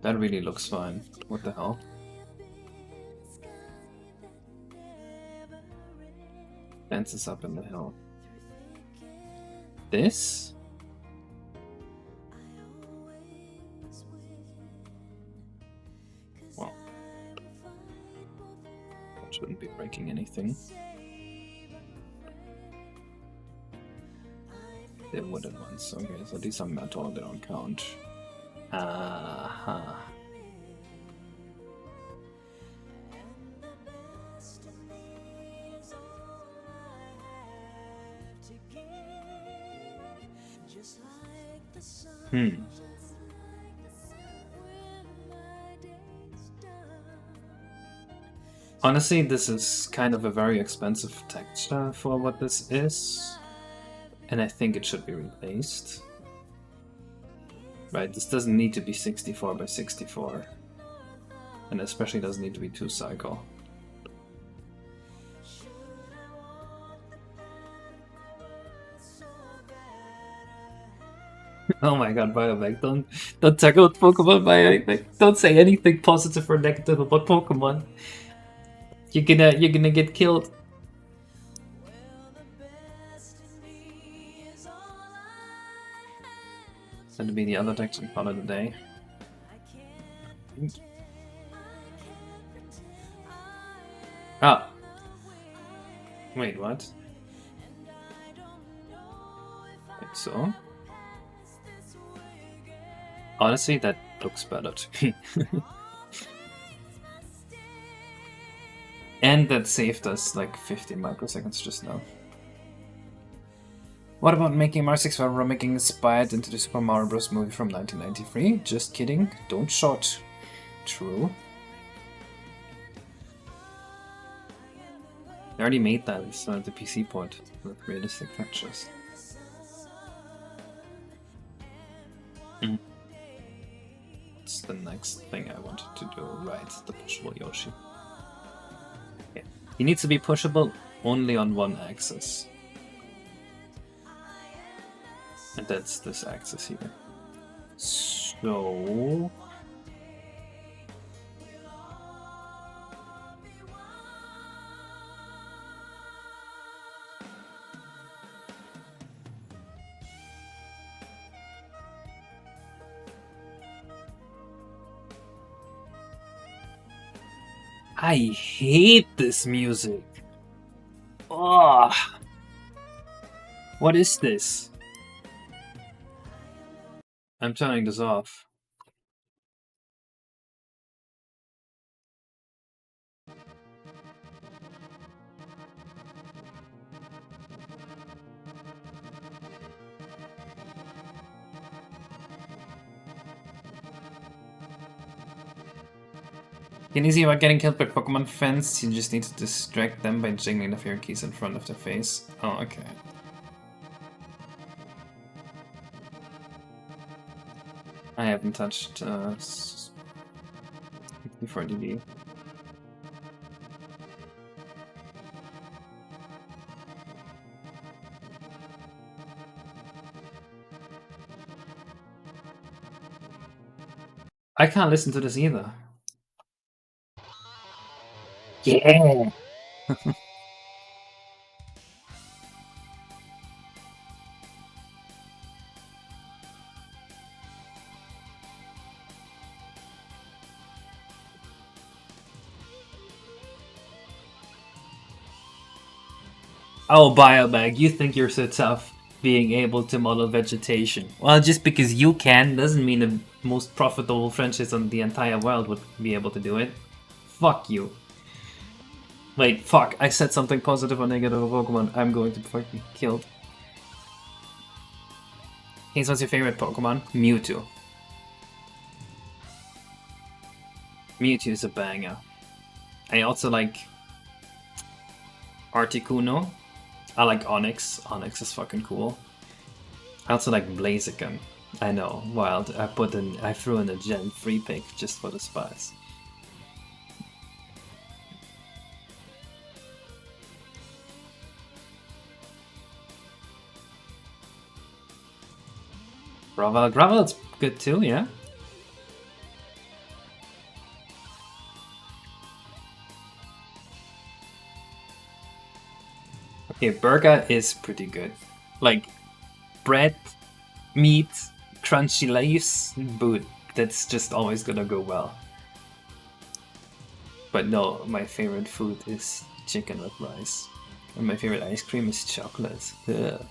Speaker 1: That really looks fine. What the hell? Fences up in the hill. This? Well, that shouldn't be breaking anything. They're wooden ones. Okay, so these are metal, they don't count. Uh-huh. Honestly, this is kind of a very expensive texture for what this is, and I think it should be replaced. Right, this doesn't need to be 64 by 64, and especially doesn't need to be 2 cycle. Oh my god, Biobag, don't talk about Pokemon, Biobag. Don't say anything positive or negative about Pokemon. You're gonna get killed. That'll be the other Texan part of the day. Ah. Wait, what? Like so? Honestly, that looks better to me. And that saved us like 15 microseconds just now. What about making Mario 6 while making inspired into the Super Mario Bros. Movie from 1993? Just kidding. Don't shot. True. I already made that. It's the PC port with realistic textures. What's the next thing I wanted to do? Right, the pushable Yoshi. Yeah. He needs to be pushable only on one axis. And that's this axis here. So... I hate this music. Oh, what is this? I'm turning this off. Can you see about getting killed by Pokemon fans? You just need to distract them by jiggling the fear keys in front of their face. Oh, okay. I haven't touched before DD. I can't listen to this either. Yeah. Oh, Biobag, you think you're so tough being able to model vegetation. Well, just because you can doesn't mean the most profitable franchise on the entire world would be able to do it. Fuck you. Wait, fuck, I said something positive or negative of Pokemon. I'm going to fucking be killed. Hayes, what's your favorite Pokemon? Mewtwo. Mewtwo is a banger. I also like Articuno. I like Onyx. Onyx is fucking cool. I also like Blaziken. I know, wild. I threw in a Gen 3 pick just for the spice. Gravel's good too, yeah? Okay, burger is pretty good. Like, bread, meat, crunchy leaves, but that's just always gonna go well. But no, my favorite food is chicken with rice. And my favorite ice cream is chocolate. Ugh.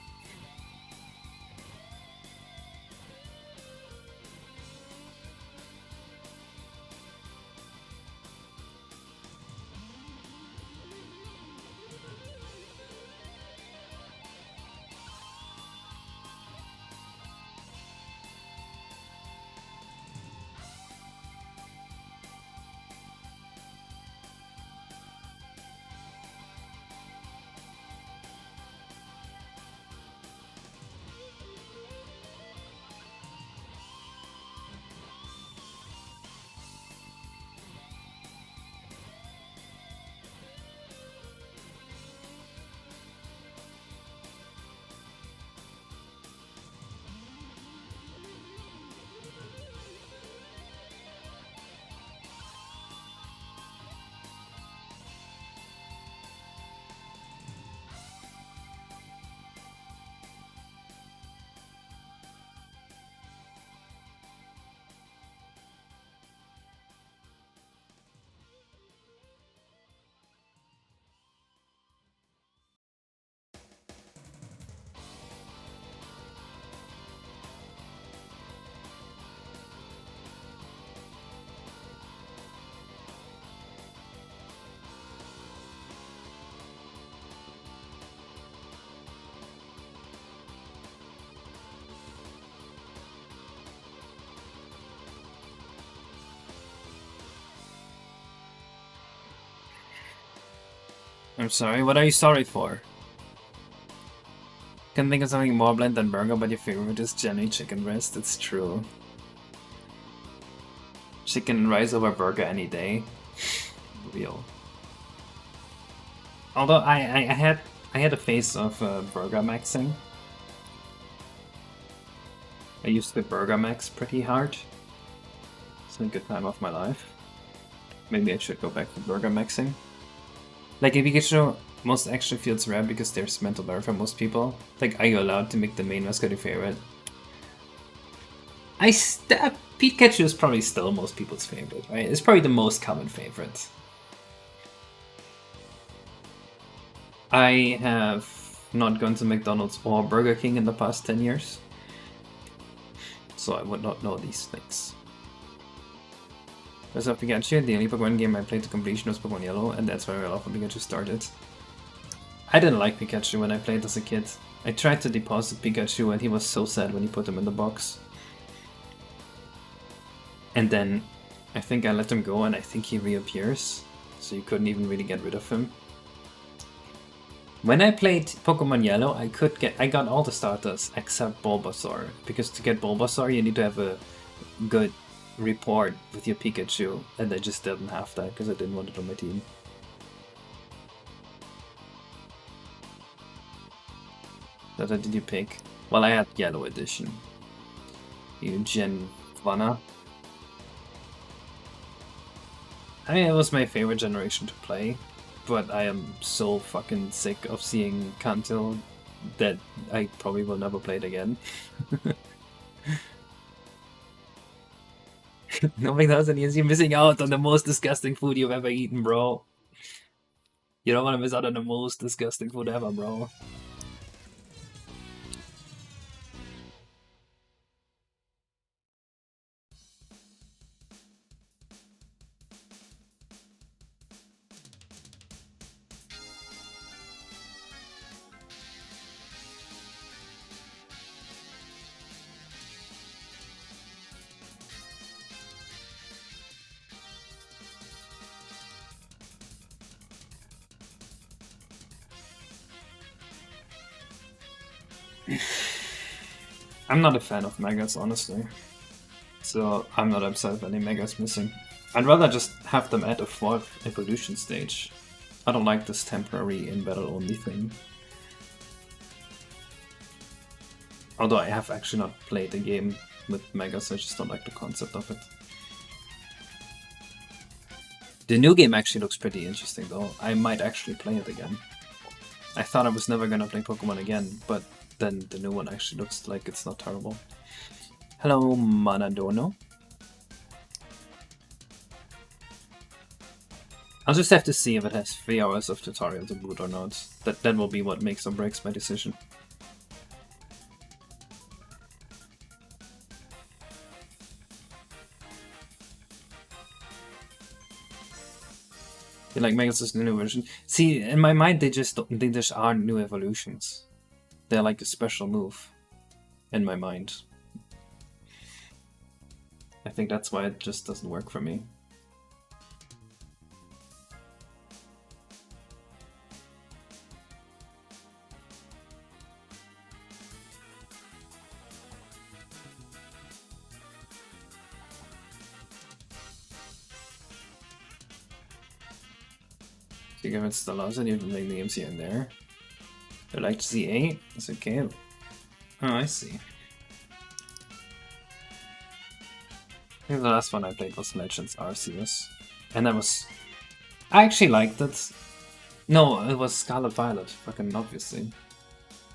Speaker 1: I'm sorry, what are you sorry for? Can think of something more bland than burger, but your favorite is Jenny chicken breast. It's true. Chicken and rice over burger any day. Real. Although I had a phase of burger maxing. I used to burger max pretty hard. It's a good time of my life. Maybe I should go back to burger maxing. Like, if Pikachu most actually feels rare because there's mental barrier for most people. Like, are you allowed to make the main mascot your favorite? Pikachu is probably still most people's favorite, right? It's probably the most common favorite. I have not gone to McDonald's or Burger King in the past 10 years. So I would not know these things. As of Pikachu, the only Pokemon game I played to completion was Pokemon Yellow, and that's where I love when Pikachu started. I didn't like Pikachu when I played as a kid. I tried to deposit Pikachu and he was so sad when you put him in the box. And then I think I let him go and I think he reappears, so you couldn't even really get rid of him. When I played Pokemon Yellow, I got all the starters except Bulbasaur, because to get Bulbasaur you need to have a good rapport with your Pikachu, and I just didn't have that because I didn't want it on my team. What did you pick? Well, I had Yellow Edition. You Gen Vanna. I mean, it was my favorite generation to play, but I am so fucking sick of seeing Kanto that I probably will never play it again. Nobody knows any you're missing out on the most disgusting food you've ever eaten, bro. You don't want to miss out on the most disgusting food ever, bro. I'm not a fan of Megas, honestly. So I'm not upset if any Megas missing. I'd rather just have them at a 4th evolution stage. I don't like this temporary in-battle only thing. Although I have actually not played the game with Megas, I just don't like the concept of it. The new game actually looks pretty interesting though. I might actually play it again. I thought I was never gonna play Pokemon again, but then the new one actually looks like it's not terrible. Hello, Manadono. I'll just have to see if it has 3 hours of tutorial to boot or not. That will be what makes or breaks my decision. You like Megas' new version? See, in my mind, they just aren't new evolutions. They're like a special move. In my mind. I think that's why it just doesn't work for me. So you give it still allows it, you can make the names here and there. I like Z8, it's okay. Oh, I see. I think the last one I played was Legends Arceus. And I actually liked it. No, it was Scarlet Violet, fucking obviously.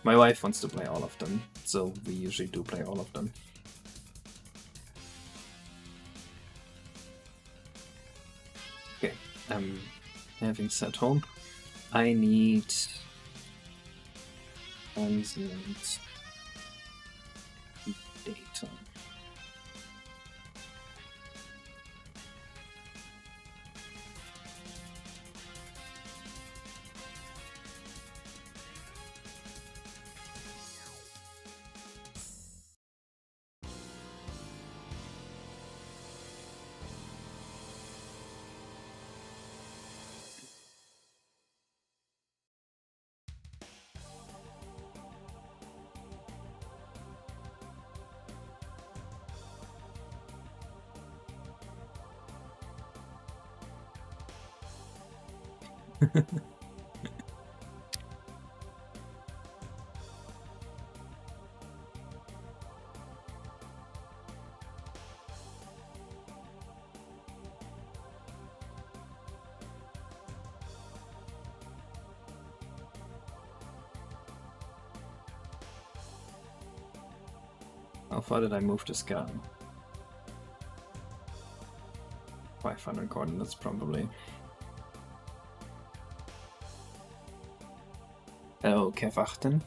Speaker 1: My wife wants to play all of them, so we usually do play all of them. Okay, having set home, I need transient data. How far did I move this gun? 500 coordinates probably. Hello, Kev 18.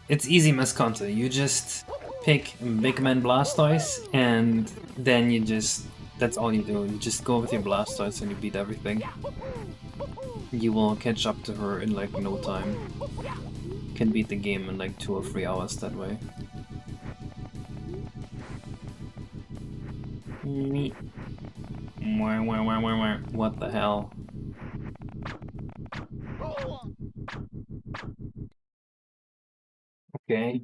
Speaker 1: It's easy miscounter. You just pick Big Man Blastoise and then you just... that's all you do. You just go with your Blastoise and you beat everything. You will catch up to her in like no time. You can beat the game in like 2 or 3 hours that way. What the hell? Okay.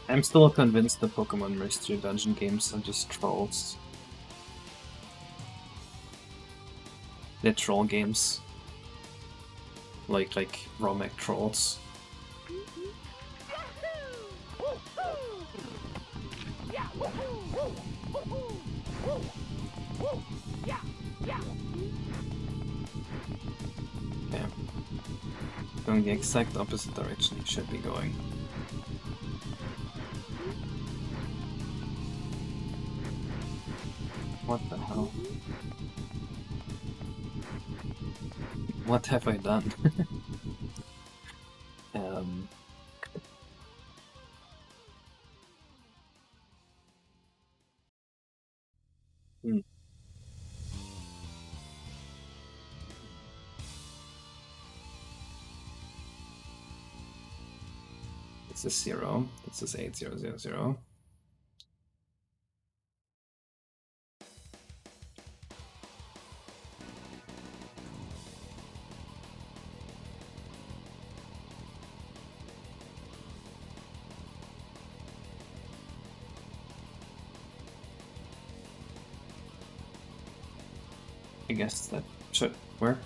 Speaker 1: I'm still convinced the Pokemon Mystery Dungeon games are just trolls. They're troll games. Like Romek trolls. Yeah. Going the exact opposite direction you should be going. What the hell? What have I done? Hmm. This is 0. This is 8000. I guess that should work.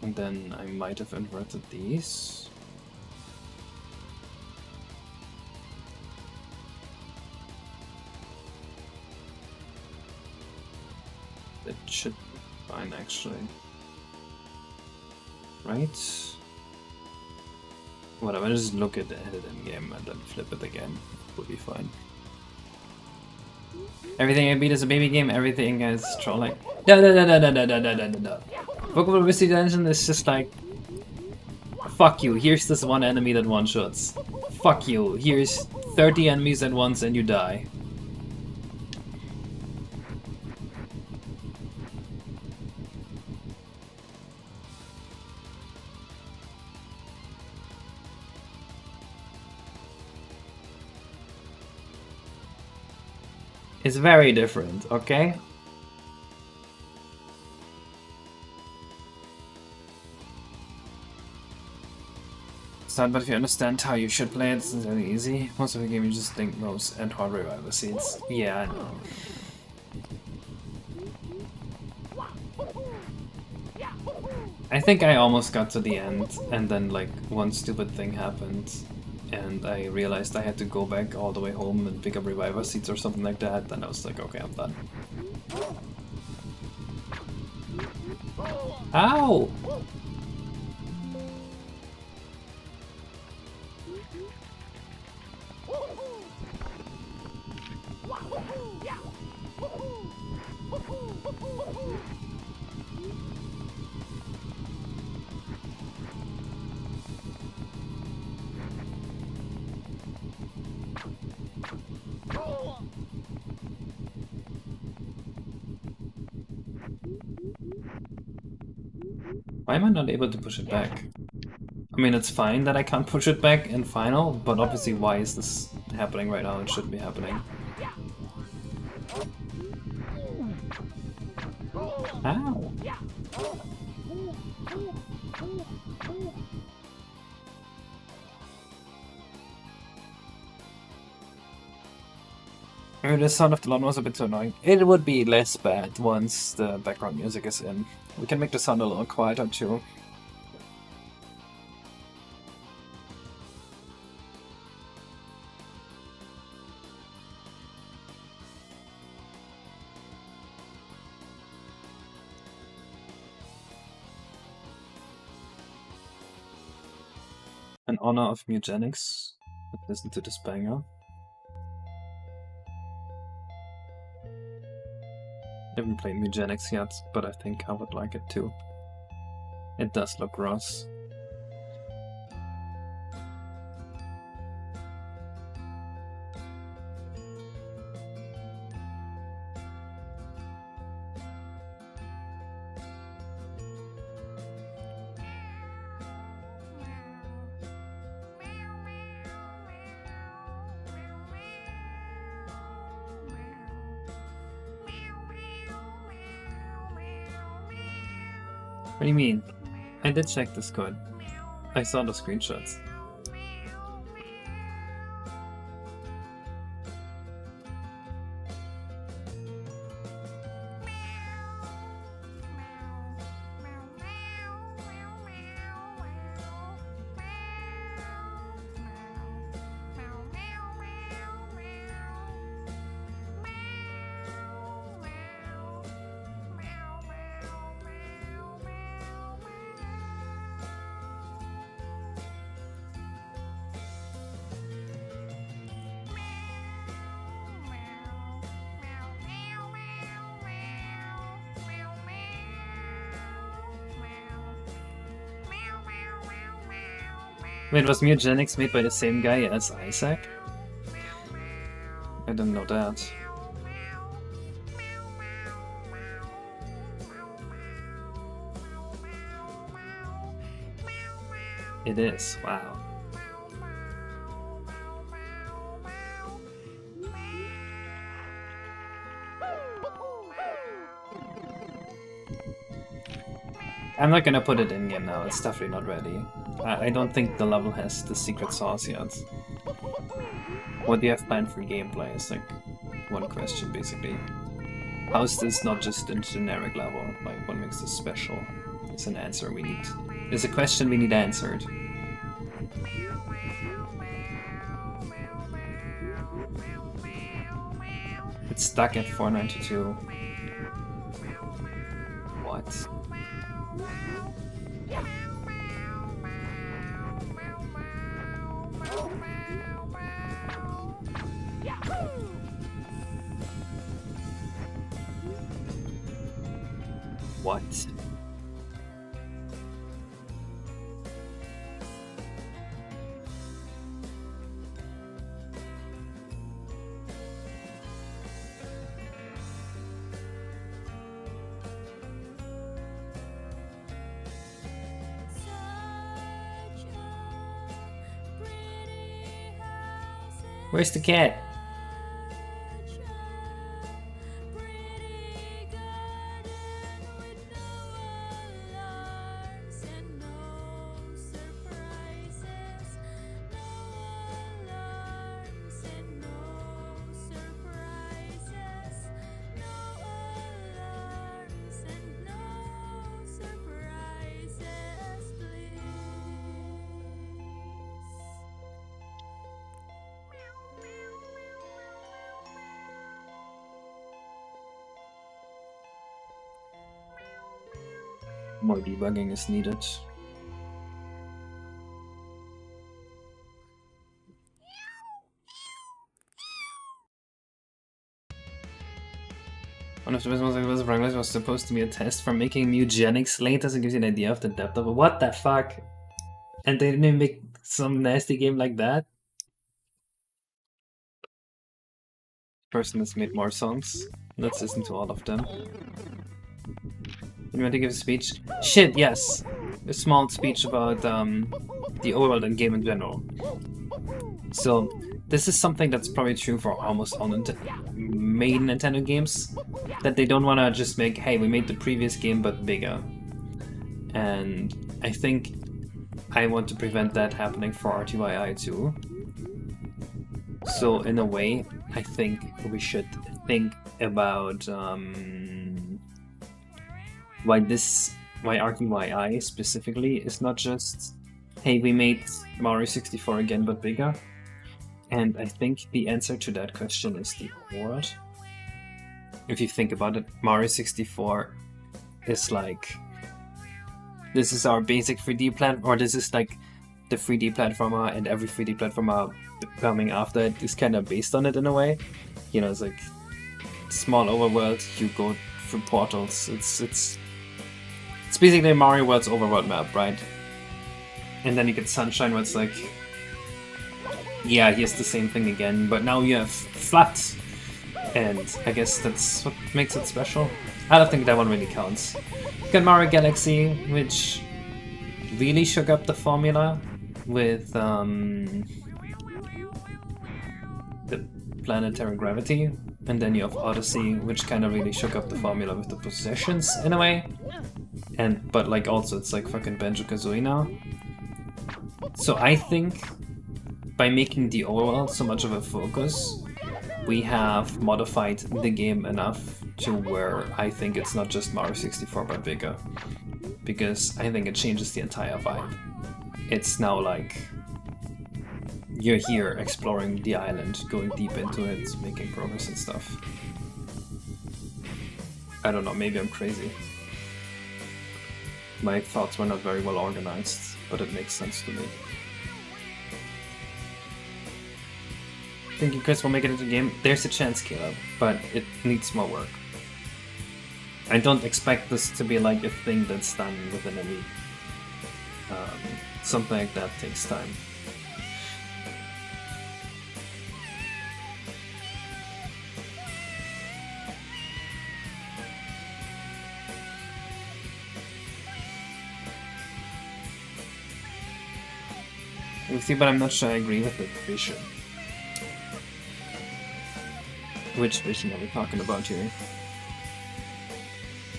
Speaker 1: And then I might have inverted these. That should be fine actually. Right? Whatever, just look at it in game and then flip it again. We'll be fine. Everything I beat is a baby game, everything is trolling. No. Pokemon Mystery Dungeon is just like, fuck you, here's this one enemy that one-shots. Fuck you, here's 30 enemies at once and you die. It's very different, okay? Sad, but if you understand how you should play it, it's very easy. Most of the game you just think mouse and hard revival seeds. Yeah, I know. I think I almost got to the end, and then like one stupid thing happened, and I realized I had to go back all the way home and pick up revival seeds or something like that, and I was like, okay, I'm done. Ow! Why am I not able to push it back? I mean, it's fine that I can't push it back in final, but obviously why is this happening right now? It shouldn't be happening. Ow! The sound of the lawn was a bit too annoying. It would be less bad once the background music is in. We can make the sound a little quieter too. In honor of eugenics, let's listen to this banger. I haven't played eugenics yet, but I think I would like it too. It does look gross. What do you mean? I did check this code. I saw the screenshots. Wait, was Mutagenics made by the same guy as Isaac? I didn't know that. It is, wow. I'm not gonna put it in game now, it's definitely not ready. I don't think the level has the secret sauce yet. What do you have planned for gameplay is like one question basically. How is this not just a generic level? Like what makes this special? It's an answer we need. It's a question we need answered. It's stuck at 492. What? What? Where's the cat? More debugging is needed. One of the best ones of was supposed to be a test for making eugenics later, so it gives you an idea of the depth of it. What the fuck? And they didn't make some nasty game like that? Person has made more songs. Let's listen to all of them. You want to give a speech? Shit, yes! A small speech about the overworld and game in general. So, this is something that's probably true for almost all main Nintendo games. That they don't want to just make, hey, we made the previous game but bigger. And I think I want to prevent that happening for RTYI too. So in a way, I think we should think about why RTYI specifically is not just, hey, we made Mario 64 again but bigger. And I think the answer to that question is the Overworld. If you think about it, Mario 64 is like, this is our basic 3D platform, or this is like the 3D platformer, and every 3D platformer coming after it is kind of based on it in a way. You know, it's like small overworld, you go through portals. It's basically Mario World's overworld map, right? And then you get Sunshine, where it's like, yeah, here's the same thing again, but now you have flat. And I guess that's what makes it special. I don't think that one really counts. You got Mario Galaxy, which really shook up the formula with the planetary gravity. And then you have Odyssey, which kind of really shook up the formula with the possessions in a way. But like also it's like fucking Banjo-Kazooie now. So I think by making the overworld so much of a focus, we have modified the game enough to where I think it's not just Mario 64 but bigger. Because I think it changes the entire vibe. It's now like, you're here exploring the island, going deep into it, making progress and stuff. I don't know, maybe I'm crazy. My thoughts were not very well organized, but it makes sense to me. Thinking Chris will make it into the game? There's a chance, Caleb, but it needs more work. I don't expect this to be like a thing that's done within a week. Something like that takes time. You see, but I'm not sure I agree with the vision. Which vision are we talking about here?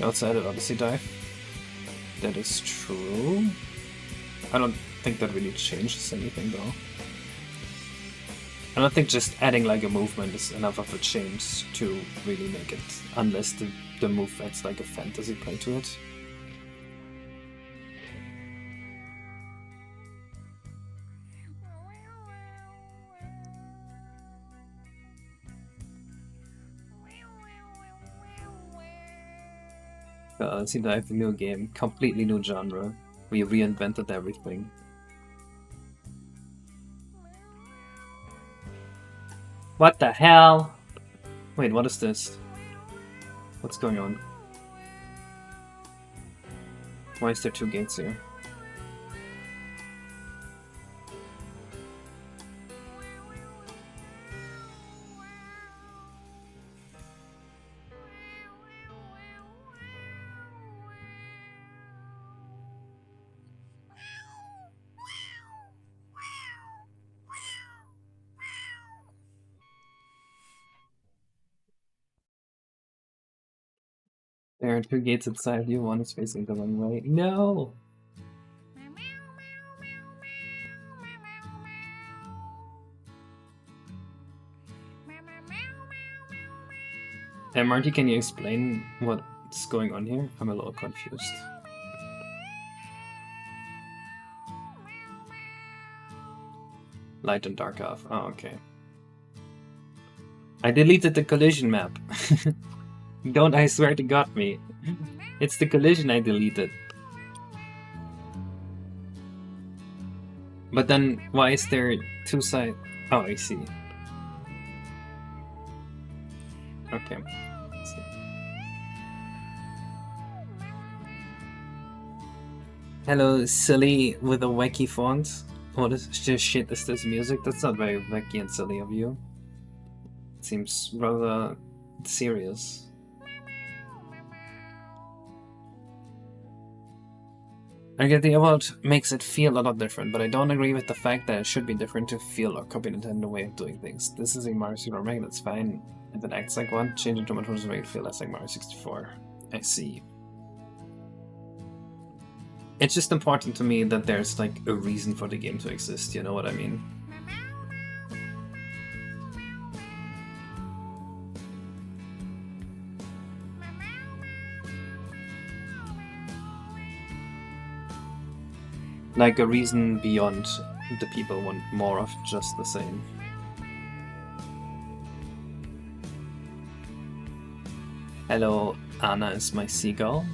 Speaker 1: Outside of Odyssey Dive? That is true. I don't think that really changes anything though. I don't think just adding like a movement is enough of a change to really make it, unless the move adds like a fantasy play to it. Odyssey Dive, a new game, completely new genre. We reinvented everything. What the hell? Wait, what is this? What's going on? Why is there two gates here? There are two gates inside you, one is facing the wrong way. No! Hey Marty, can you explain what's going on here? I'm a little confused. Light and dark off. Oh, okay. I deleted the collision map. Don't I swear to God me. It's the collision I deleted. But then, why is there two sides? Oh, I see. Okay. Hello, silly with a wacky font. What is just shit is this music? That's not very wacky and silly of you. It seems rather serious. I get the Overworld makes it feel a lot different, but I don't agree with the fact that it should be different to feel or copy Nintendo way of doing things. This is a Mario Super remake, that's fine. If it acts like one, change it to Mario to make it feel less like Mario 64. I see. It's just important to me that there's like a reason for the game to exist, you know what I mean? Like a reason beyond the people want more of just the same. Hello, Anna is my seagull.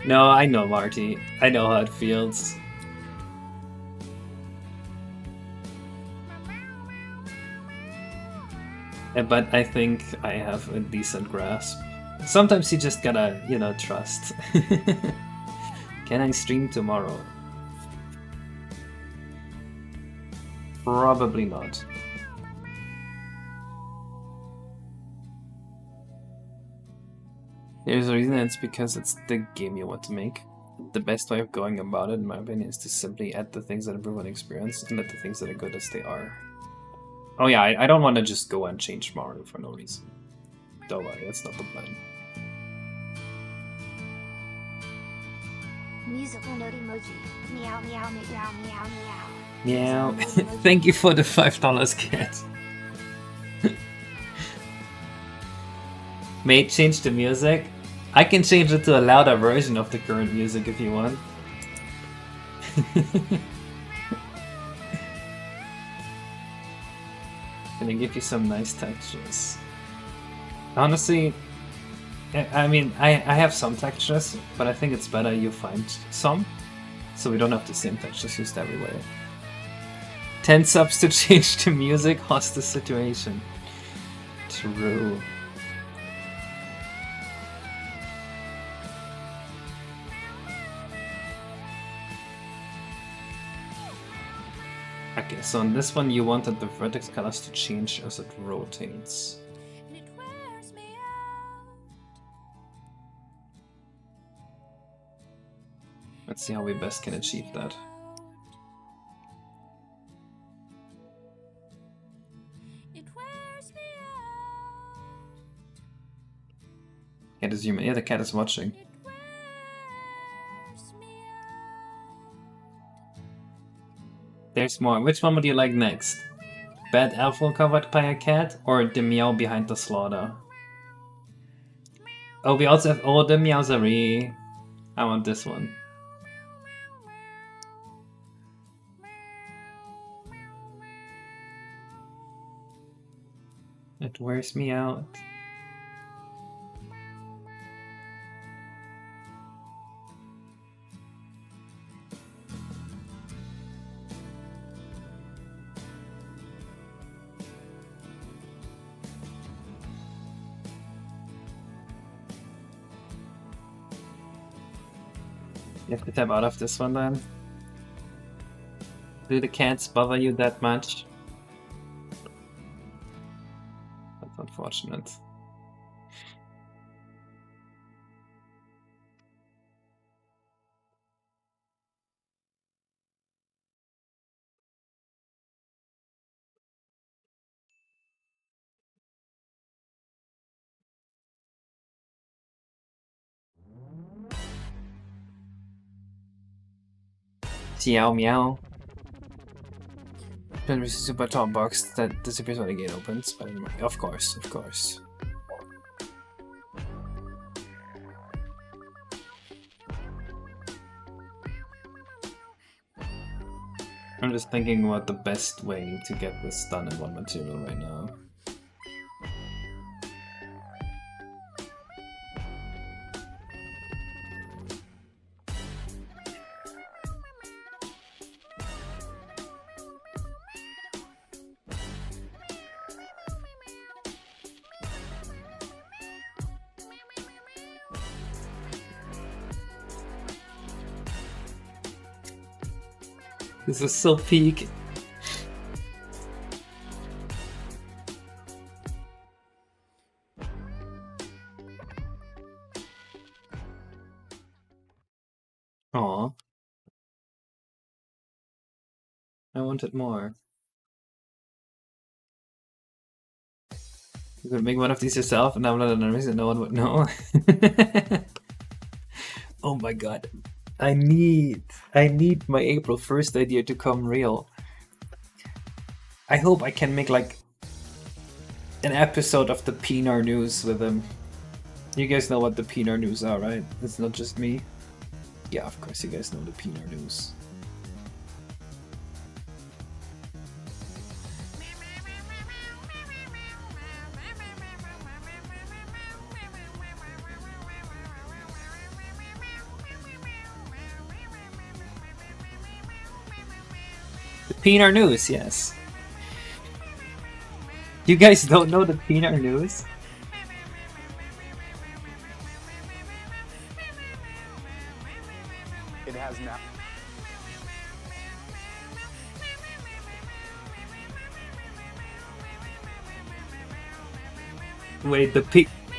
Speaker 1: No, I know, Marty. I know how it feels. But I think I have a decent grasp. Sometimes you just gotta, you know, trust. Can I stream tomorrow? Probably not. There's a reason, it's because it's the game you want to make. The best way of going about it, in my opinion, is to simply add the things that improve on experience and let the things that are good as they are. Oh yeah, I don't want to just go and change Mario for no reason. Don't worry, that's not the plan.
Speaker 2: Musical note emoji. Meow meow meow meow meow.
Speaker 1: Meow. Thank you for the $5, cat. May change the music? I can change it to a louder version of the current music if you want. Gonna give you some nice textures. Honestly, I mean, I have some textures, but I think it's better you find some, so we don't have the same textures used everywhere. 10 subs to change the music, hostage situation. True. Okay, so on this one you wanted the vertex colors to change as it rotates. Let's see how we best can achieve that. Cat is human. Yeah, the cat is watching. There's more. Which one would you like next? Bad apple covered by a cat or the meow behind the slaughter? Oh, we also have the meowsery. I want this one. It wears me out. You have to tab out of this one then. Do the cats bother you that much? That's unfortunate. Meow meow. Then there's a super top box that disappears when the gate opens, but anyway, of course, of course. I'm just thinking about the best way to get this done in one material right now. This is so peak. Aw. I wanted more. You could make one of these yourself and I'm not an reason no one would know. Oh my god. I need my April 1st idea to come real. I hope I can make like an episode of the PNR news with them. You guys know what the PNR news are, right? It's not just me. Yeah, of course you guys know the PNR news. The PNR news, yes. You guys don't know the PNR news?
Speaker 3: It has now.
Speaker 1: Wait,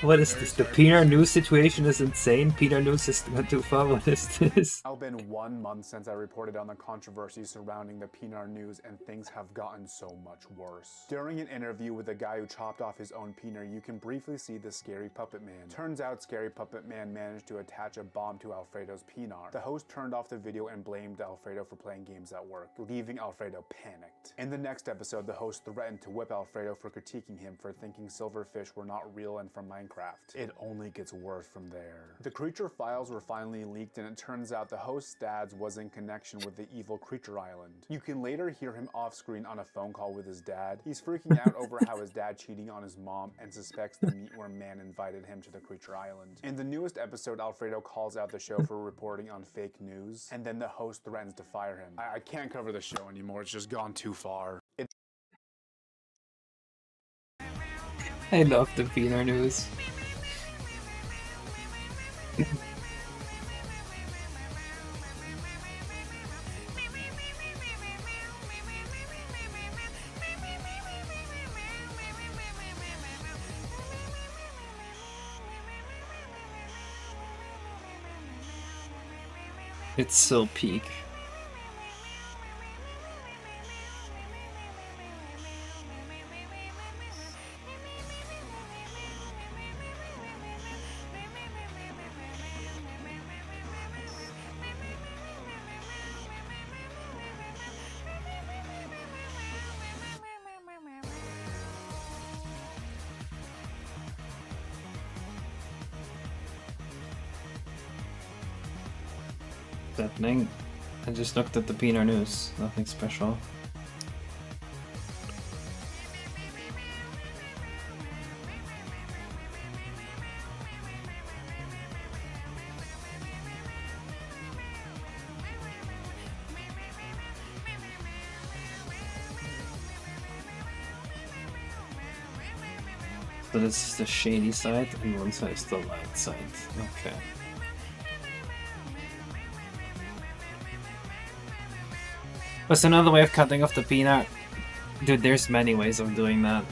Speaker 1: what is this? The PNR news situation is insane. PNR news has gone too far. What is this?
Speaker 3: Now been 1 month since I reported on the controversy surrounding the PNR news, and things have gotten so much worse. During an interview with a guy who chopped off his own PNR, you can briefly see the Scary Puppet Man. Turns out Scary Puppet Man managed to attach a bomb to Alfredo's PNR. The host turned off the video and blamed Alfredo for playing games at work, leaving Alfredo panicked. In the next episode, the host threatened to whip Alfredo for critiquing him for thinking silverfish were not real and from Minecraft. It only gets worse from there. The creature files were finally leaked, and it turns out the host's dad was in connection with the evil creature island. You can later hear him off screen on a phone call with his dad. He's freaking out over how his dad cheating on his mom and suspects the meatworm man invited him to the creature island. In the newest episode, Alfredo calls out the show for reporting on fake news, and then the host threatens to fire him. I can't cover the show anymore, it's just gone too far.
Speaker 1: I love the PNR news. It's so peak. What's happening? I just looked at the PNR news. Nothing special. So this is the shady side, and one side is the light side. Okay. What's another way of cutting off the peanut? Dude, there's many ways of doing that.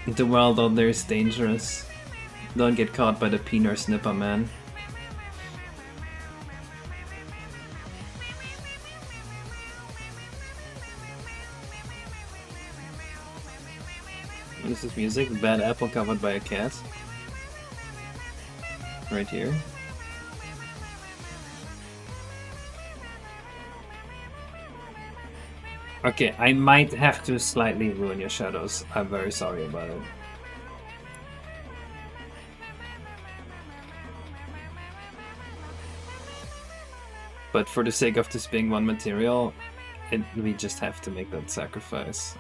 Speaker 1: The world out there is dangerous. Don't get caught by the peanut snipper, man. What is this music? Bad apple covered by a cat. Right here. Okay, I might have to slightly ruin your shadows. I'm very sorry about it. But for the sake of this being one material, we just have to make that sacrifice.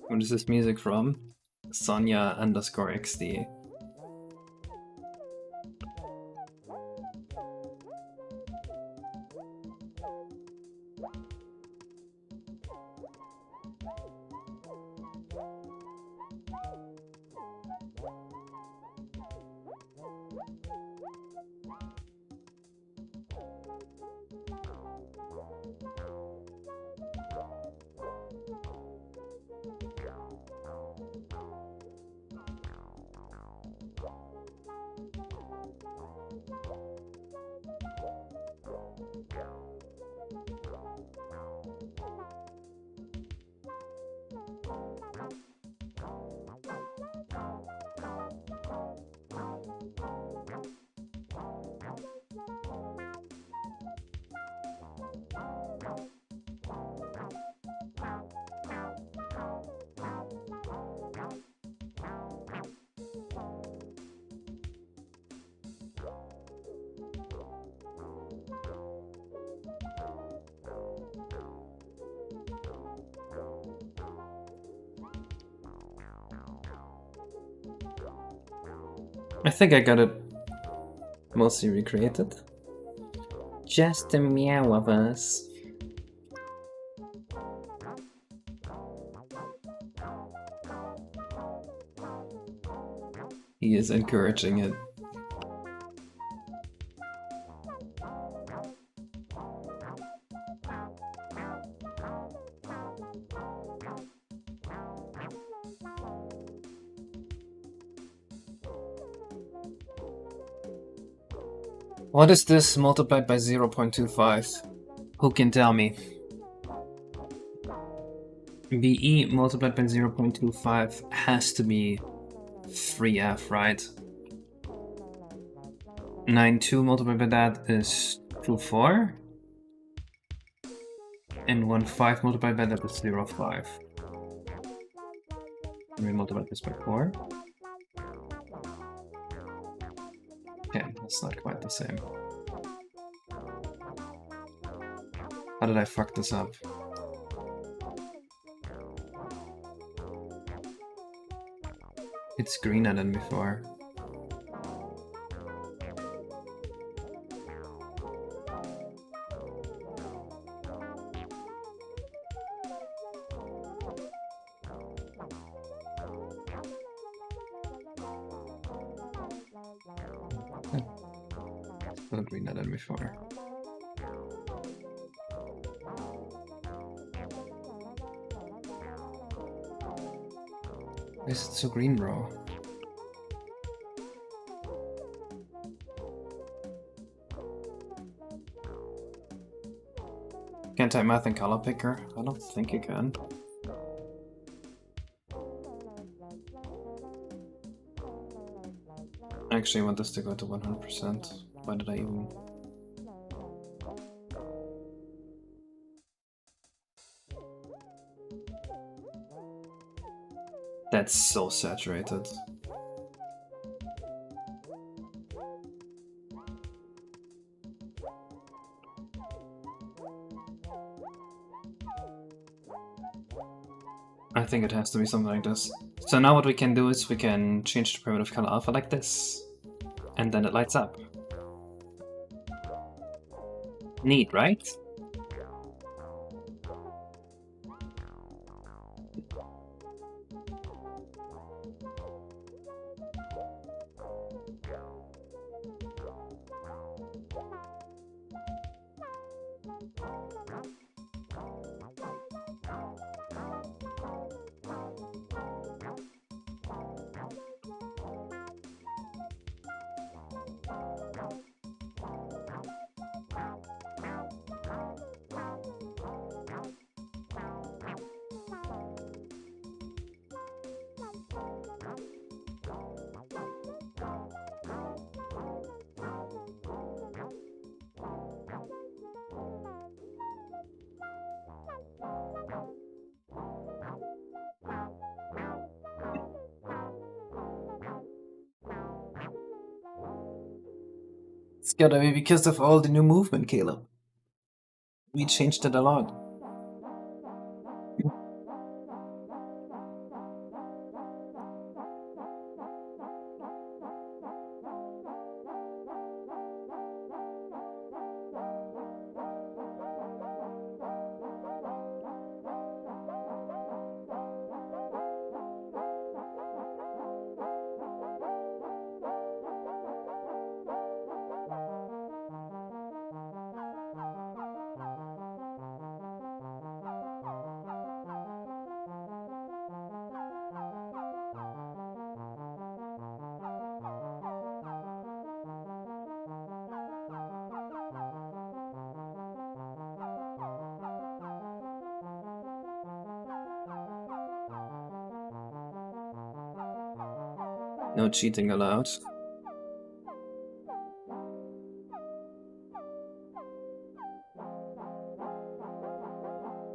Speaker 1: What is this music from? Sonia_XD. I think I got it mostly recreated. Just a meow of us. He is encouraging it. What is this multiplied by 0.25? Who can tell me? BE multiplied by 0.25 has to be 3F, right? 9.2 multiplied by that is 2.4. And 1.5 multiplied by that is 0.5. And we multiply this by 4. Okay, that's not quite the same. How did I fuck this up? It's greener than before. Still greener than before. Why is it so green, bro? Can't type math in color picker? I don't think you can. I actually want this to go to 100%. Why did I even... That's so saturated. I think it has to be something like this. So now what we can do is we can change the primitive color alpha like this. And then it lights up. Neat, right? It's gotta be because of all the new movement, Caleb. We changed it a lot. No cheating allowed.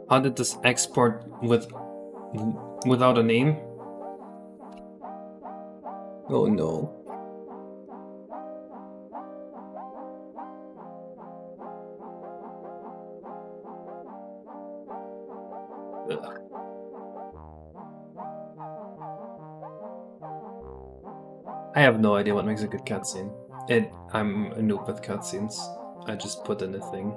Speaker 1: How did this export without a name? Oh no. Ugh. I have no idea what makes a good cutscene. I'm a noob with cutscenes. I just put in a thing.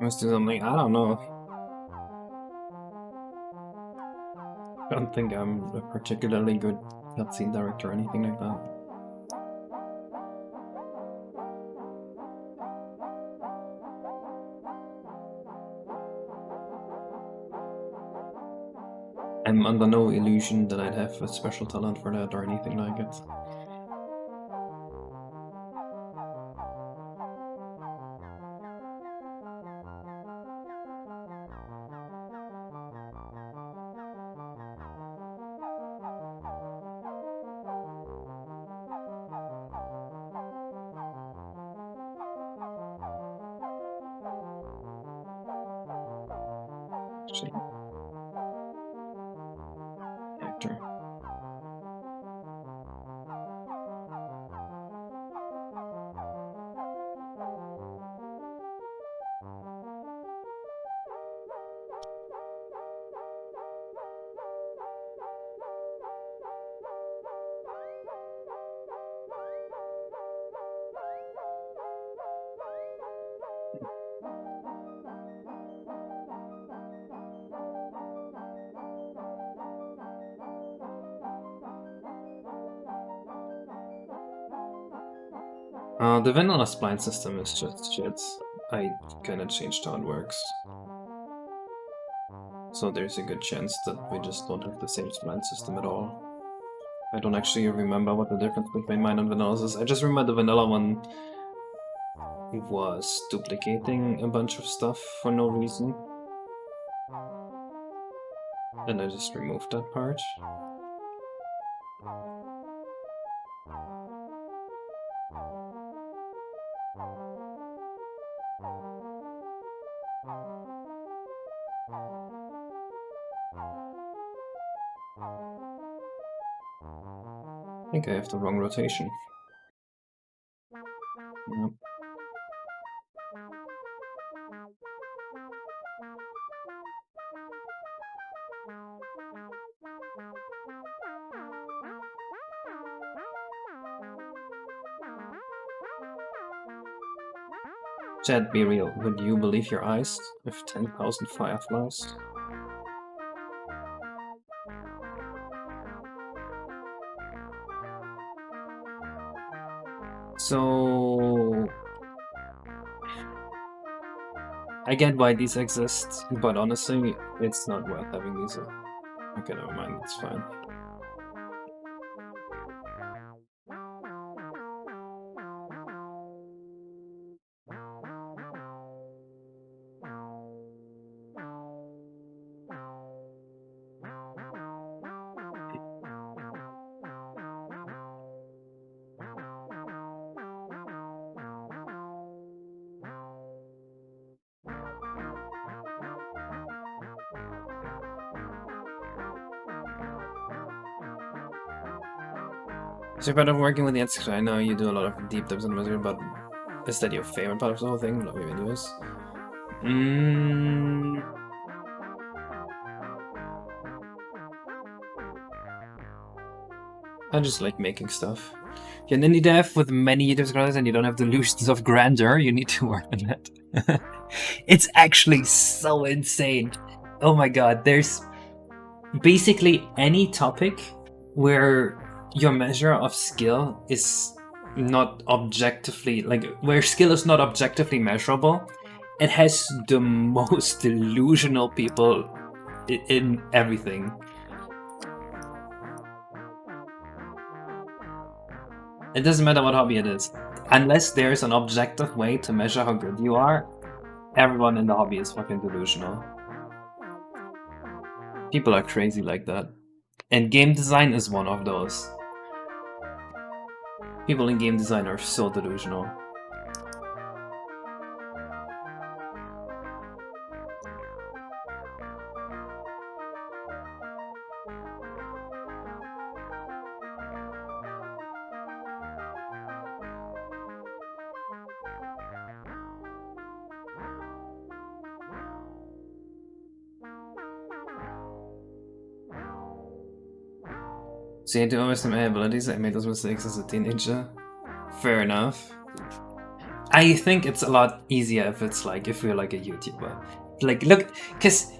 Speaker 1: Let's do something, I don't know. I don't think I'm a particularly good cutscene director or anything like that. I'm under no illusion that I'd have a special talent for that or anything like it. Shit. Actor. The vanilla spline system is just shit. I kinda changed how it works. So there's a good chance that we just don't have the same spline system at all. I don't actually remember what the difference between mine and vanilla is. I just remember the vanilla one was duplicating a bunch of stuff for no reason. And I just removed that part. I think I have the wrong rotation. Yep. Chat, be real. Would you believe your eyes with 10,000 fireflies? So I get why these exist, but honestly, it's not worth having these. Okay, never mind, it's fine. So part of working with the ads, I know you do a lot of deep dives on the material, but is that your favorite part of the whole thing? Love your videos. I just like making stuff. You're an indie dev with many YouTube subscribers and you don't have delusions of grandeur, you need to work on that. It's actually so insane. Oh my god, there's basically any topic where your measure of skill is not objectively, like, where skill is not objectively measurable, it has the most delusional people in everything. It doesn't matter what hobby it is. Unless there's an objective way to measure how good you are, everyone in the hobby is fucking delusional. People are crazy like that. And game design is one of those. People in game design are so delusional. So you had to overestimate my abilities. I made those mistakes as a teenager. Fair enough. I think it's a lot easier if it's like, if you're like a YouTuber. Like, look, because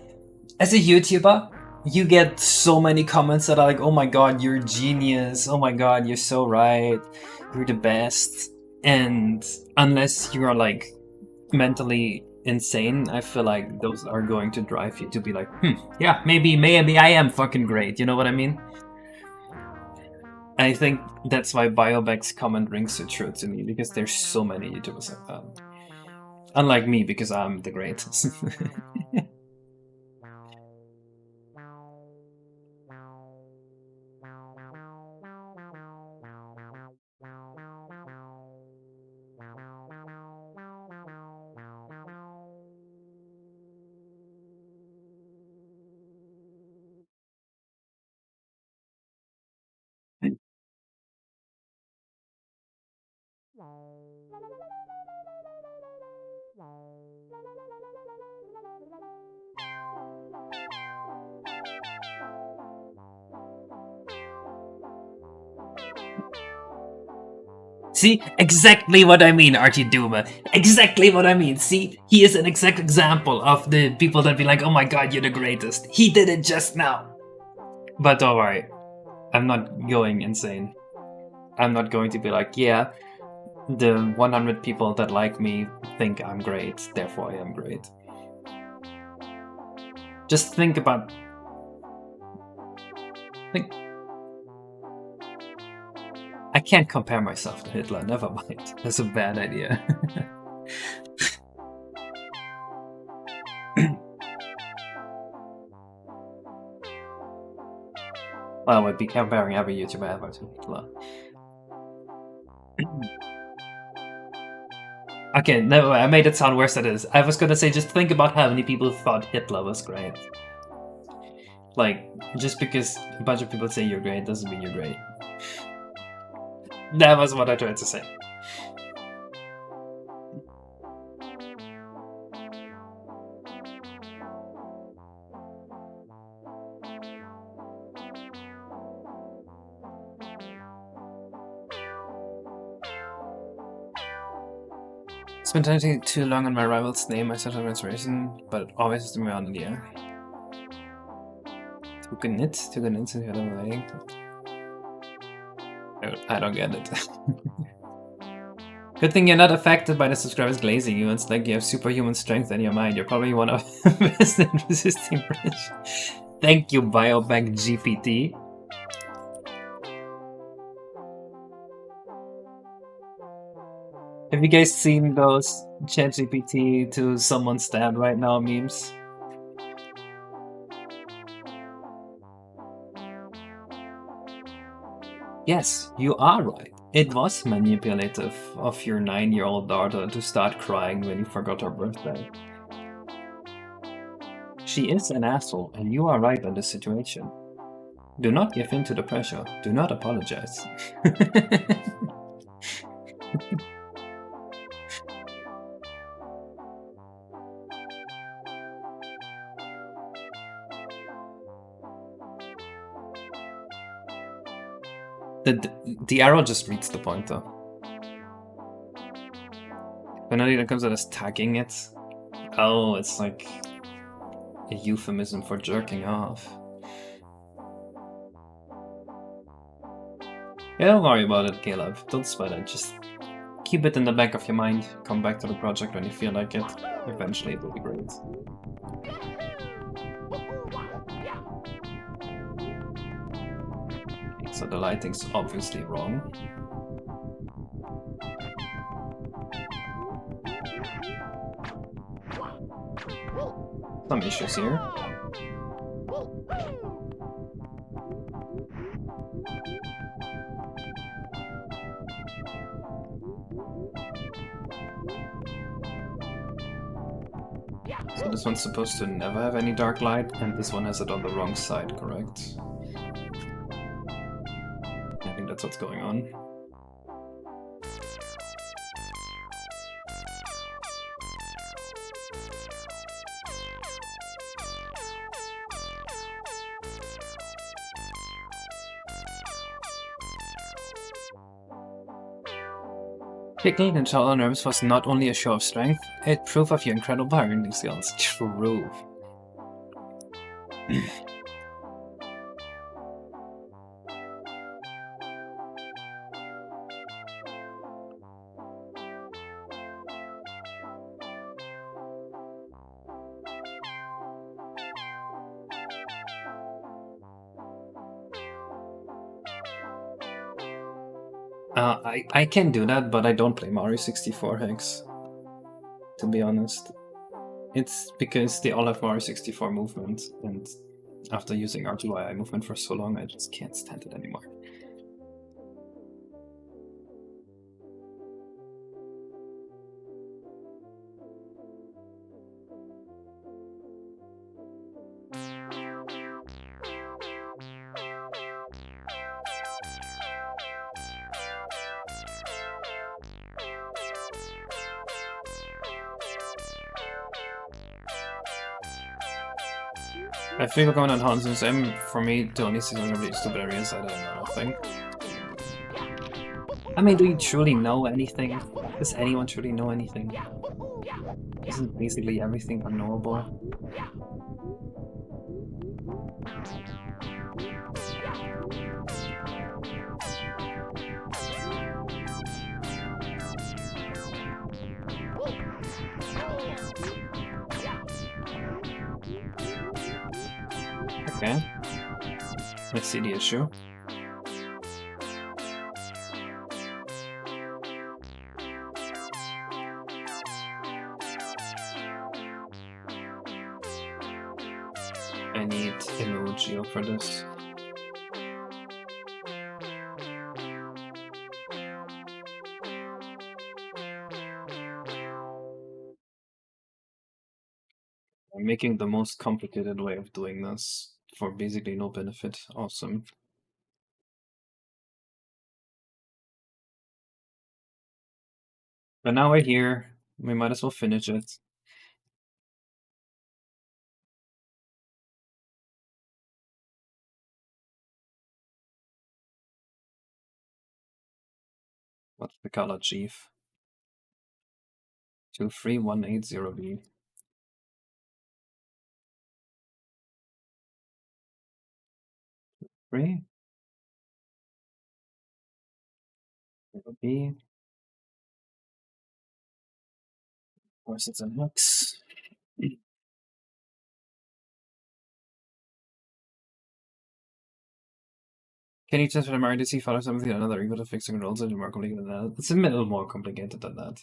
Speaker 1: as a YouTuber, you get so many comments that are like, oh my god, you're a genius. Oh my god, you're so right. You're the best. And unless you are like mentally insane, I feel like those are going to drive you to be like, yeah, maybe I am fucking great. You know what I mean? I think that's why Biobeck's comment rings so true to me, because there's so many YouTubers like that. Unlike me, because I'm the greatest. See, exactly what I mean, Archie Duma. Exactly what I mean. See, he is an exact example of the people that be like, oh my god, you're the greatest. He did it just now. But don't worry, I'm not going insane. I'm not going to be like, yeah, the 100 people that like me think I'm great, therefore I am great. Just think about... I can't compare myself to Hitler, never mind. That's a bad idea. Well, I would be comparing every YouTuber ever to Hitler. Okay, no, I made it sound worse than it is. I was gonna say, just think about how many people thought Hitler was great. Like, just because a bunch of people say you're great doesn't mean you're great. That was what I tried to say. Spent taking too long on my rival's name, I started inspiration, but it always has to be on the air. I don't get it. Good thing you're not affected by the subscribers glazing you. It's like you have superhuman strength in your mind. You're probably one of the best at resisting bridge. Thank you, Biobank GPT. Have you guys seen those ChatGPT to someone stab right now memes? Yes, you are right. It was manipulative of your 9-year-old daughter to start crying when you forgot her birthday. She is an asshole, and you are right on this situation. Do not give in to the pressure. Do not apologize. The arrow just reads the pointer. Penalty that comes out as tagging it. Oh, it's like a euphemism for jerking off. Yeah, don't worry about it, Caleb. Don't sweat it. Just keep it in the back of your mind. Come back to the project when you feel like it. Eventually it will be great. So the lighting's obviously wrong. Some issues here. So this one's supposed to never have any dark light, and this one has it on the wrong side, correct? I think that's what's going on. Picking and Shadow Nerves was not only a show of strength, it proof of your incredible parenting skills. True. I can do that, but I don't play Mario 64 Hex, to be honest. It's because they all have Mario 64 movement, and after using R2i movement for so long, I just can't stand it anymore. I think we're going on Hansen's M. For me, the only season of these stupid areas I don't know nothing. I mean, do you truly know anything? Does anyone truly know anything? Isn't basically everything unknowable? Okay. I see the issue. I need emoji for this. I'm making the most complicated way of doing this for basically no benefit. Awesome. But now we're here. We might as well finish it. What's the color, Chief? 23180B. 3. B. course, it's a mix. Can you transfer the emergency follow something another equal to fixing rules and more complicated than that? It's a little more complicated than that.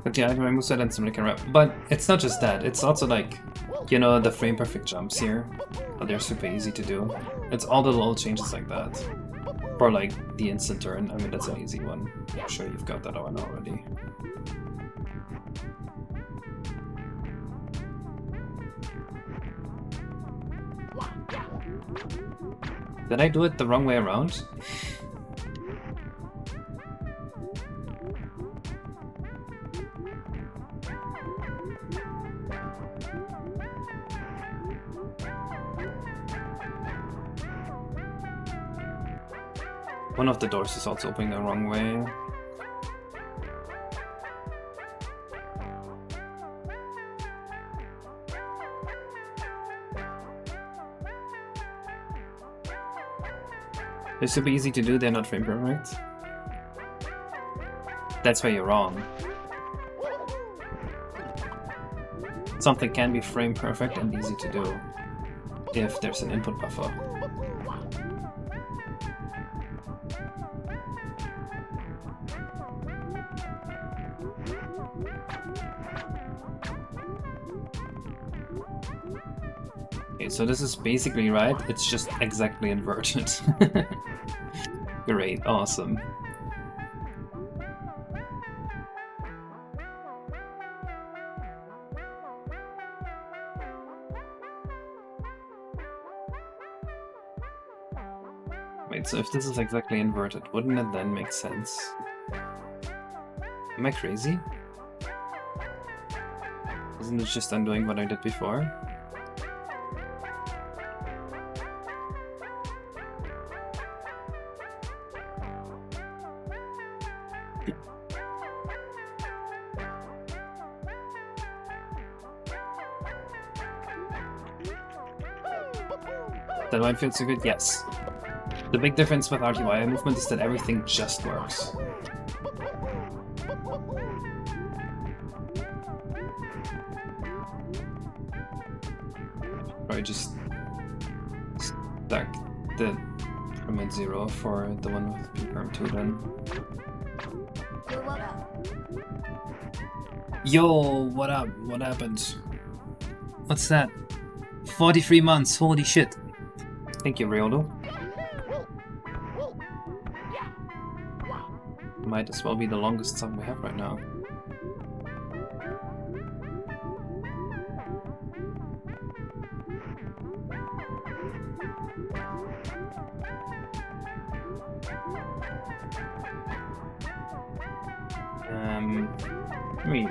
Speaker 1: But yeah, my moveset and some can wrap. But it's not just that, it's also like, you know, the frame perfect jumps here. Oh, they're super easy to do. It's all the little changes like that. For like the instant turn, I mean that's an easy one. I'm sure you've got that one already. Did I do it the wrong way around? One of the doors is also opening the wrong way. They're super easy to do, they're not frame perfect. That's where you're wrong. Something can be frame perfect and easy to do if there's an input buffer. Okay, so this is basically right, it's just exactly inverted. Great, awesome. Wait, so if this is exactly inverted, wouldn't it then make sense? Am I crazy? Isn't it just undoing what I did before? That might feel so good, yes. The big difference with RTY movement is that everything just works. Probably just stack the pyramid 0 for the one with P-perm 2 then. Yo, what up? What happened? What's that? 43 months, holy shit. Thank you, Riolo. Might as well be the longest song we have right now.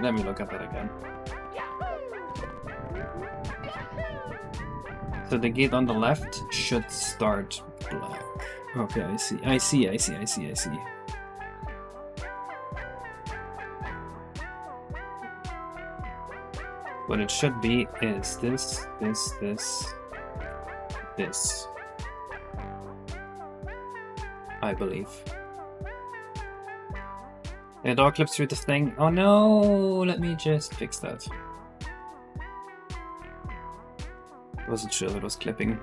Speaker 1: Let me look at that again. So the gate on the left should start black. Okay, I see. What it should be is this. I believe. The door clips through the thing. Oh no! Let me just fix that. Wasn't sure it was clipping.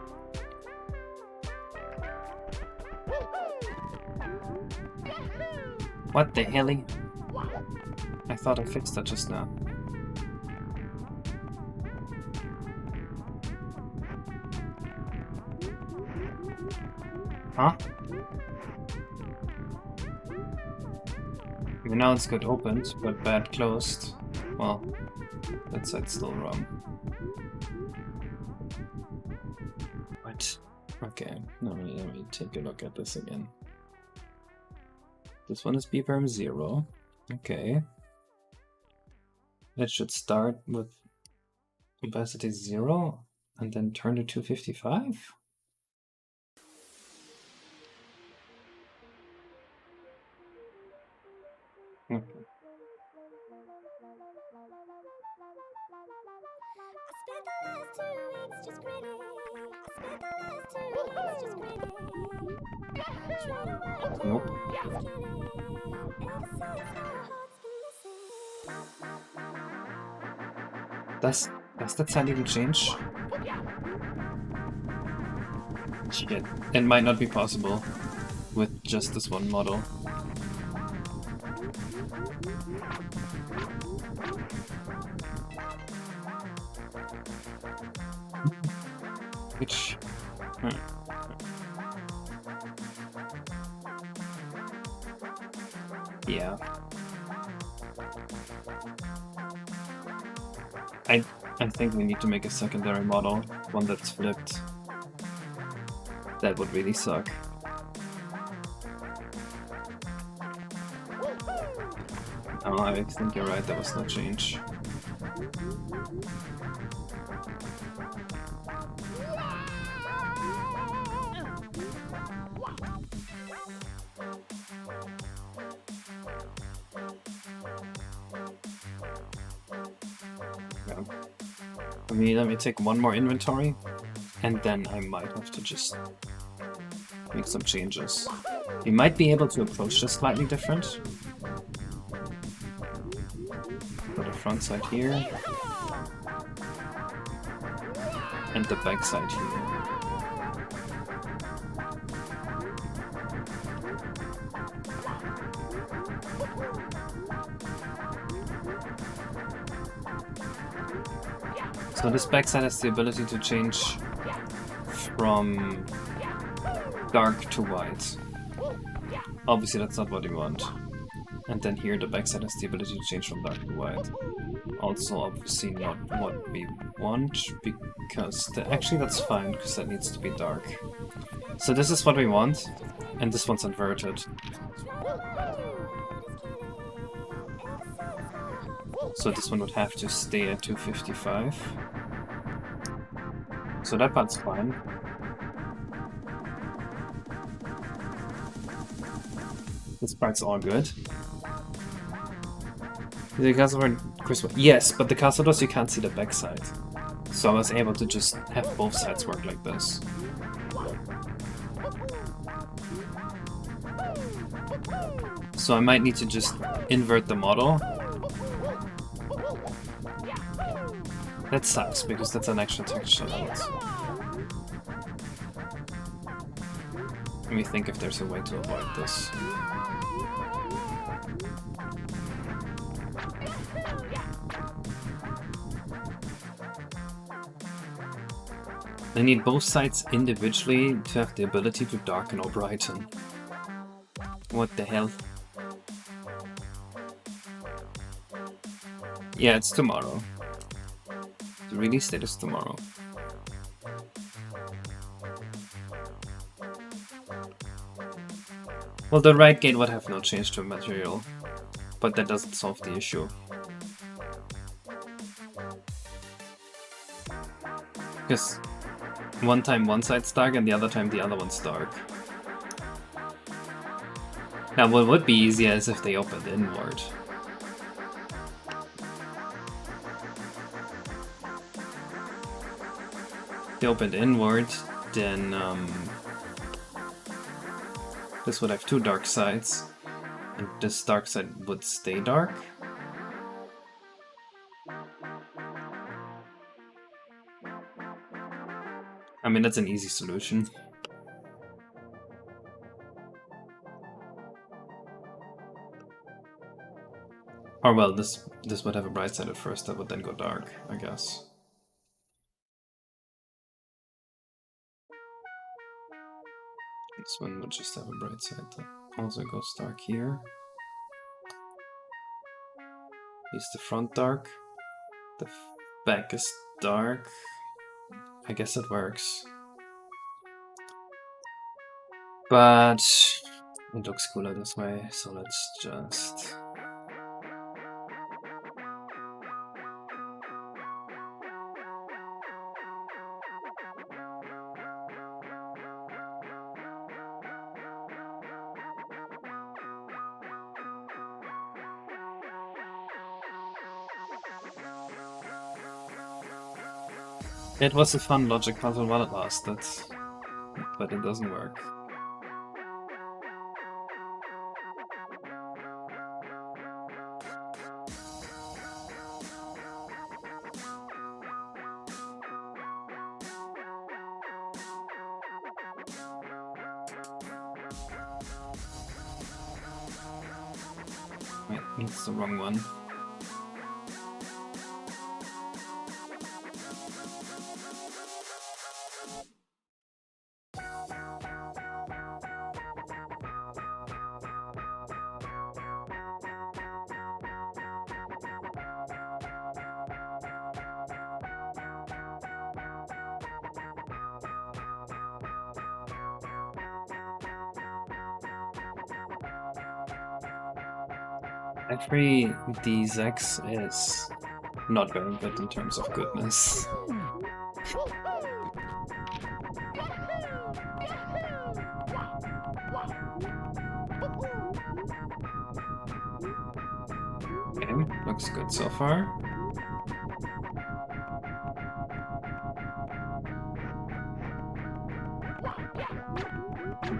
Speaker 1: What the helly? I thought I fixed that just now. Huh? I mean, now it's good opened, but bad closed. Well, that side's still wrong. What? Okay, let me take a look at this again. This one is B-perm 0. Okay. It should start with opacity 0 and then turn to 255? Okay. Nope. Does that side even change? Shit. It might not be possible with just this one model. Which... Yeah. I think we need to make a secondary model, one that's flipped. That would really suck. Oh, I think you're right, there was no change. Yeah. Let me take one more inventory, and then I might have to just make some changes. We might be able to approach this slightly different. Put the front side here, and the back side here. So this backside has the ability to change from dark to white. Obviously that's not what we want. And then here the backside has the ability to change from dark to white. Also obviously not what we want, because actually that's fine, because that needs to be dark. So this is what we want, and this one's inverted. So this one would have to stay at 255. So that part's fine. This part's all good. The castle door, yes, but the castle doors you can't see the backside. So I was able to just have both sides work like this. So I might need to just invert the model. That sucks, because that's an extra texture element. Let me think if there's a way to avoid this. I need both sides individually to have the ability to darken or brighten. What the hell? Yeah, it's tomorrow. The release date is tomorrow. Well, the right gate would have no change to material, but that doesn't solve the issue. Because one time one side's dark and the other time the other one's dark. Now what would be easier is if they opened inward. If they opened inward, then this would have two dark sides, and this dark side would stay dark. I mean, that's an easy solution. Or well, this would have a bright side at first, that would then go dark, I guess. This one would just have a bright side that also goes dark here. Is the front dark? The back is dark. I guess it works. But it looks cooler this way, so let's just... It was a fun logic puzzle while it lasted, but it doesn't work. Wait, it's the wrong one. Every D6 is not very good in terms of goodness. Okay, looks good so far.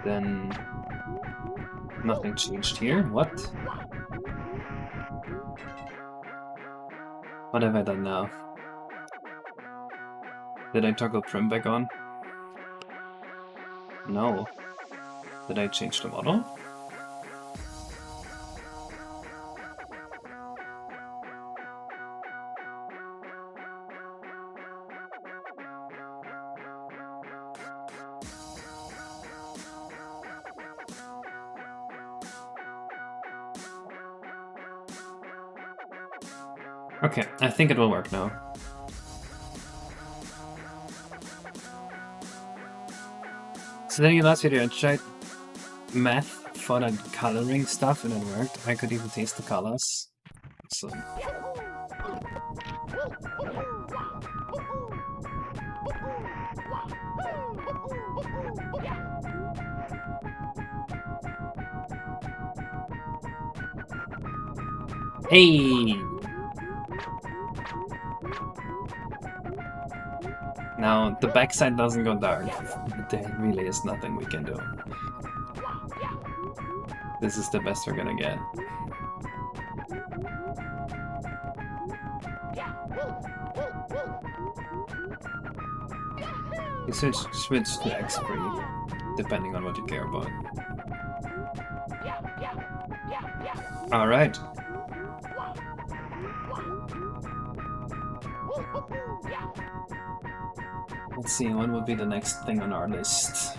Speaker 1: Then nothing changed here. What? What have I done now? Did I toggle trim back on? No. Did I change the model? Okay, I think it will work now. So then in the last video I tried math for the coloring stuff and it worked. I could even taste the colors. So hey! Now, the backside doesn't go dark. There really is nothing we can do. This is the best we're gonna get. You switch to X-free, depending on what you care about. Alright. Let's see, what would be the next thing on our list?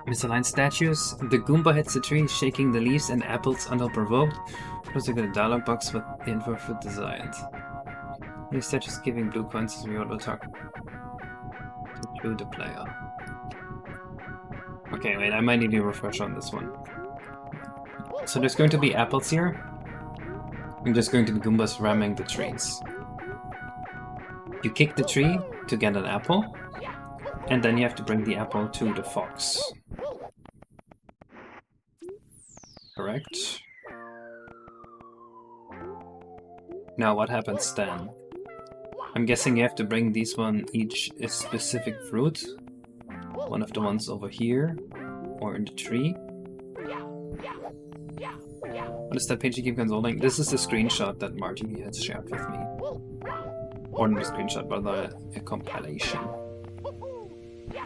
Speaker 1: Misaligned statues. The Goomba hits the tree, shaking the leaves and apples until provoked. Closing a dialog box with the info for desired. These statues giving blue coins as we will talk to the player. Okay, wait, I might need a refresh on this one. So there's going to be apples here. I'm just going to be Goombas ramming the trees. You kick the tree to get an apple, and then you have to bring the apple to the fox. Correct? Now what happens then? I'm guessing you have to bring these one each a specific fruit. One of the ones over here, or in the tree. What is that page you keep consulting? This is the screenshot that Marty has shared with me. Or not a screenshot, but a compilation.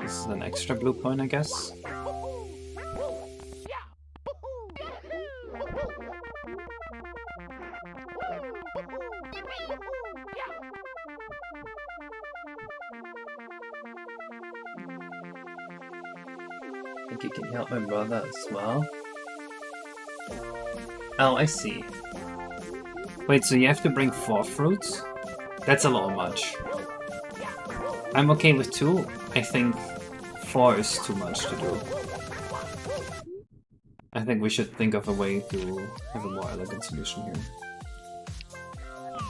Speaker 1: This is an extra blue coin, I guess. I think you can help my brother as well. Oh, I see. Wait, so you have to bring 4 fruits? That's a little much. I'm okay with 2. I think 4 is too much to do. I think we should think of a way to have a more elegant solution here.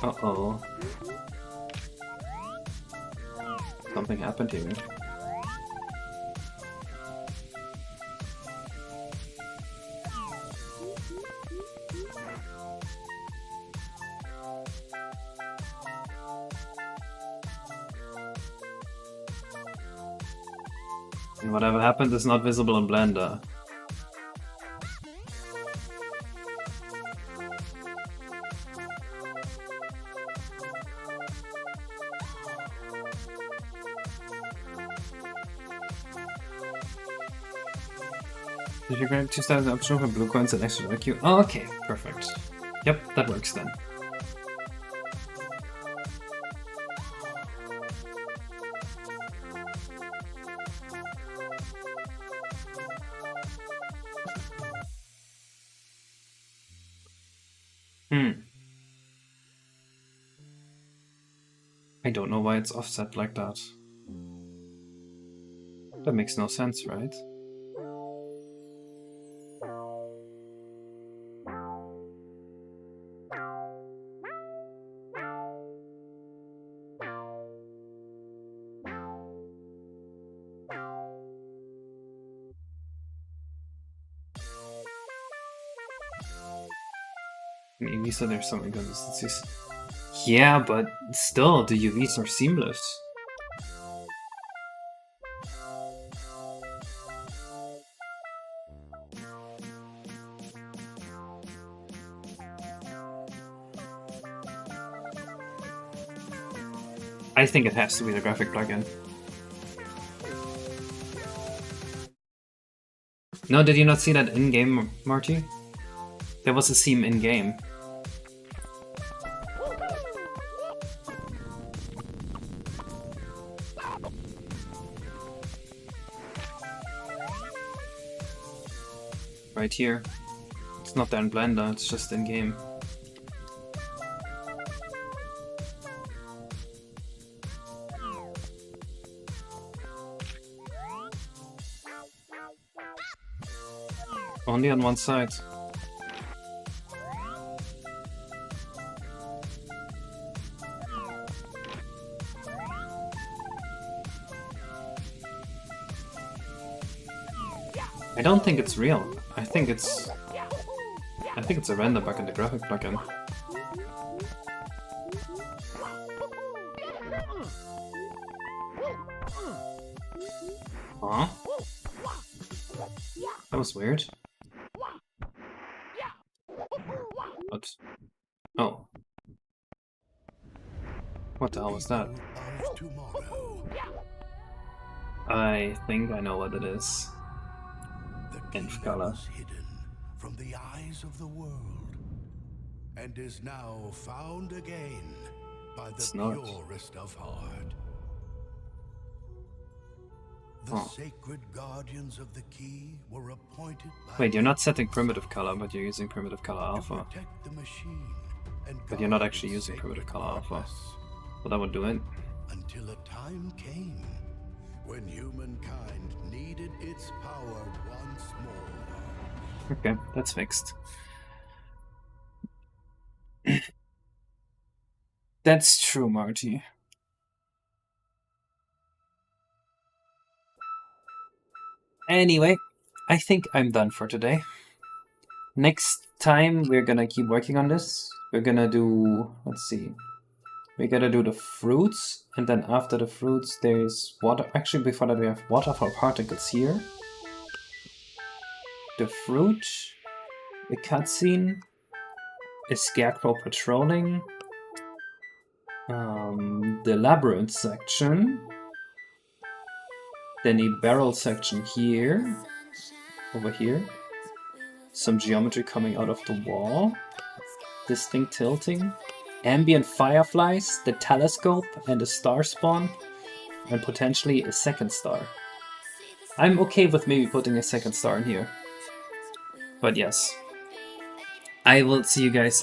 Speaker 1: Uh-oh. Something happened here. And whatever happened is not visible in Blender. Did you grab 2,000 option for blue coins and extra IQ? Oh, okay, perfect. Yep, that works then. I don't know why it's offset like that. That makes no sense, right? Maybe so there's some inconsistencies. Yeah, but still, the UVs are seamless. I think it has to be the graphic plugin. No, did you not see that in-game, Marty? There was a seam in-game. Right here. It's not there in Blender, it's just in-game. Only on one side. I don't think it's real. I think it's a render bug in the graphic plugin. Huh? That was weird. What? Oh. What the hell was that? I think I know what it is. Inf color.
Speaker 4: Hidden from the eyes of the world, and is now found again by the purest of heart. The sacred guardians of the key were appointed by
Speaker 1: Wait, you're not setting primitive color, but you're using primitive color alpha.
Speaker 4: protect the machine and
Speaker 1: But you're not
Speaker 4: guard
Speaker 1: actually
Speaker 4: its
Speaker 1: using primitive
Speaker 4: sacred
Speaker 1: color alpha.
Speaker 4: purpose,
Speaker 1: Well, that would do it.
Speaker 4: until a time came when humankind needed its power once more.
Speaker 1: Okay, that's fixed. That's true, Marty. Anyway, I think I'm done for today. Next time we're gonna keep working on this. We're gonna do, let's see. We're gonna do the fruits, and then after the fruits there's water. Actually, before that we have waterfall particles here. The fruit, a cutscene, a scarecrow patrolling, the labyrinth section, then a barrel section here, over here, some geometry coming out of the wall, this thing tilting, ambient fireflies, the telescope, and a star spawn, and potentially a second star. I'm okay with maybe putting a second star in here. But yes, I will see you guys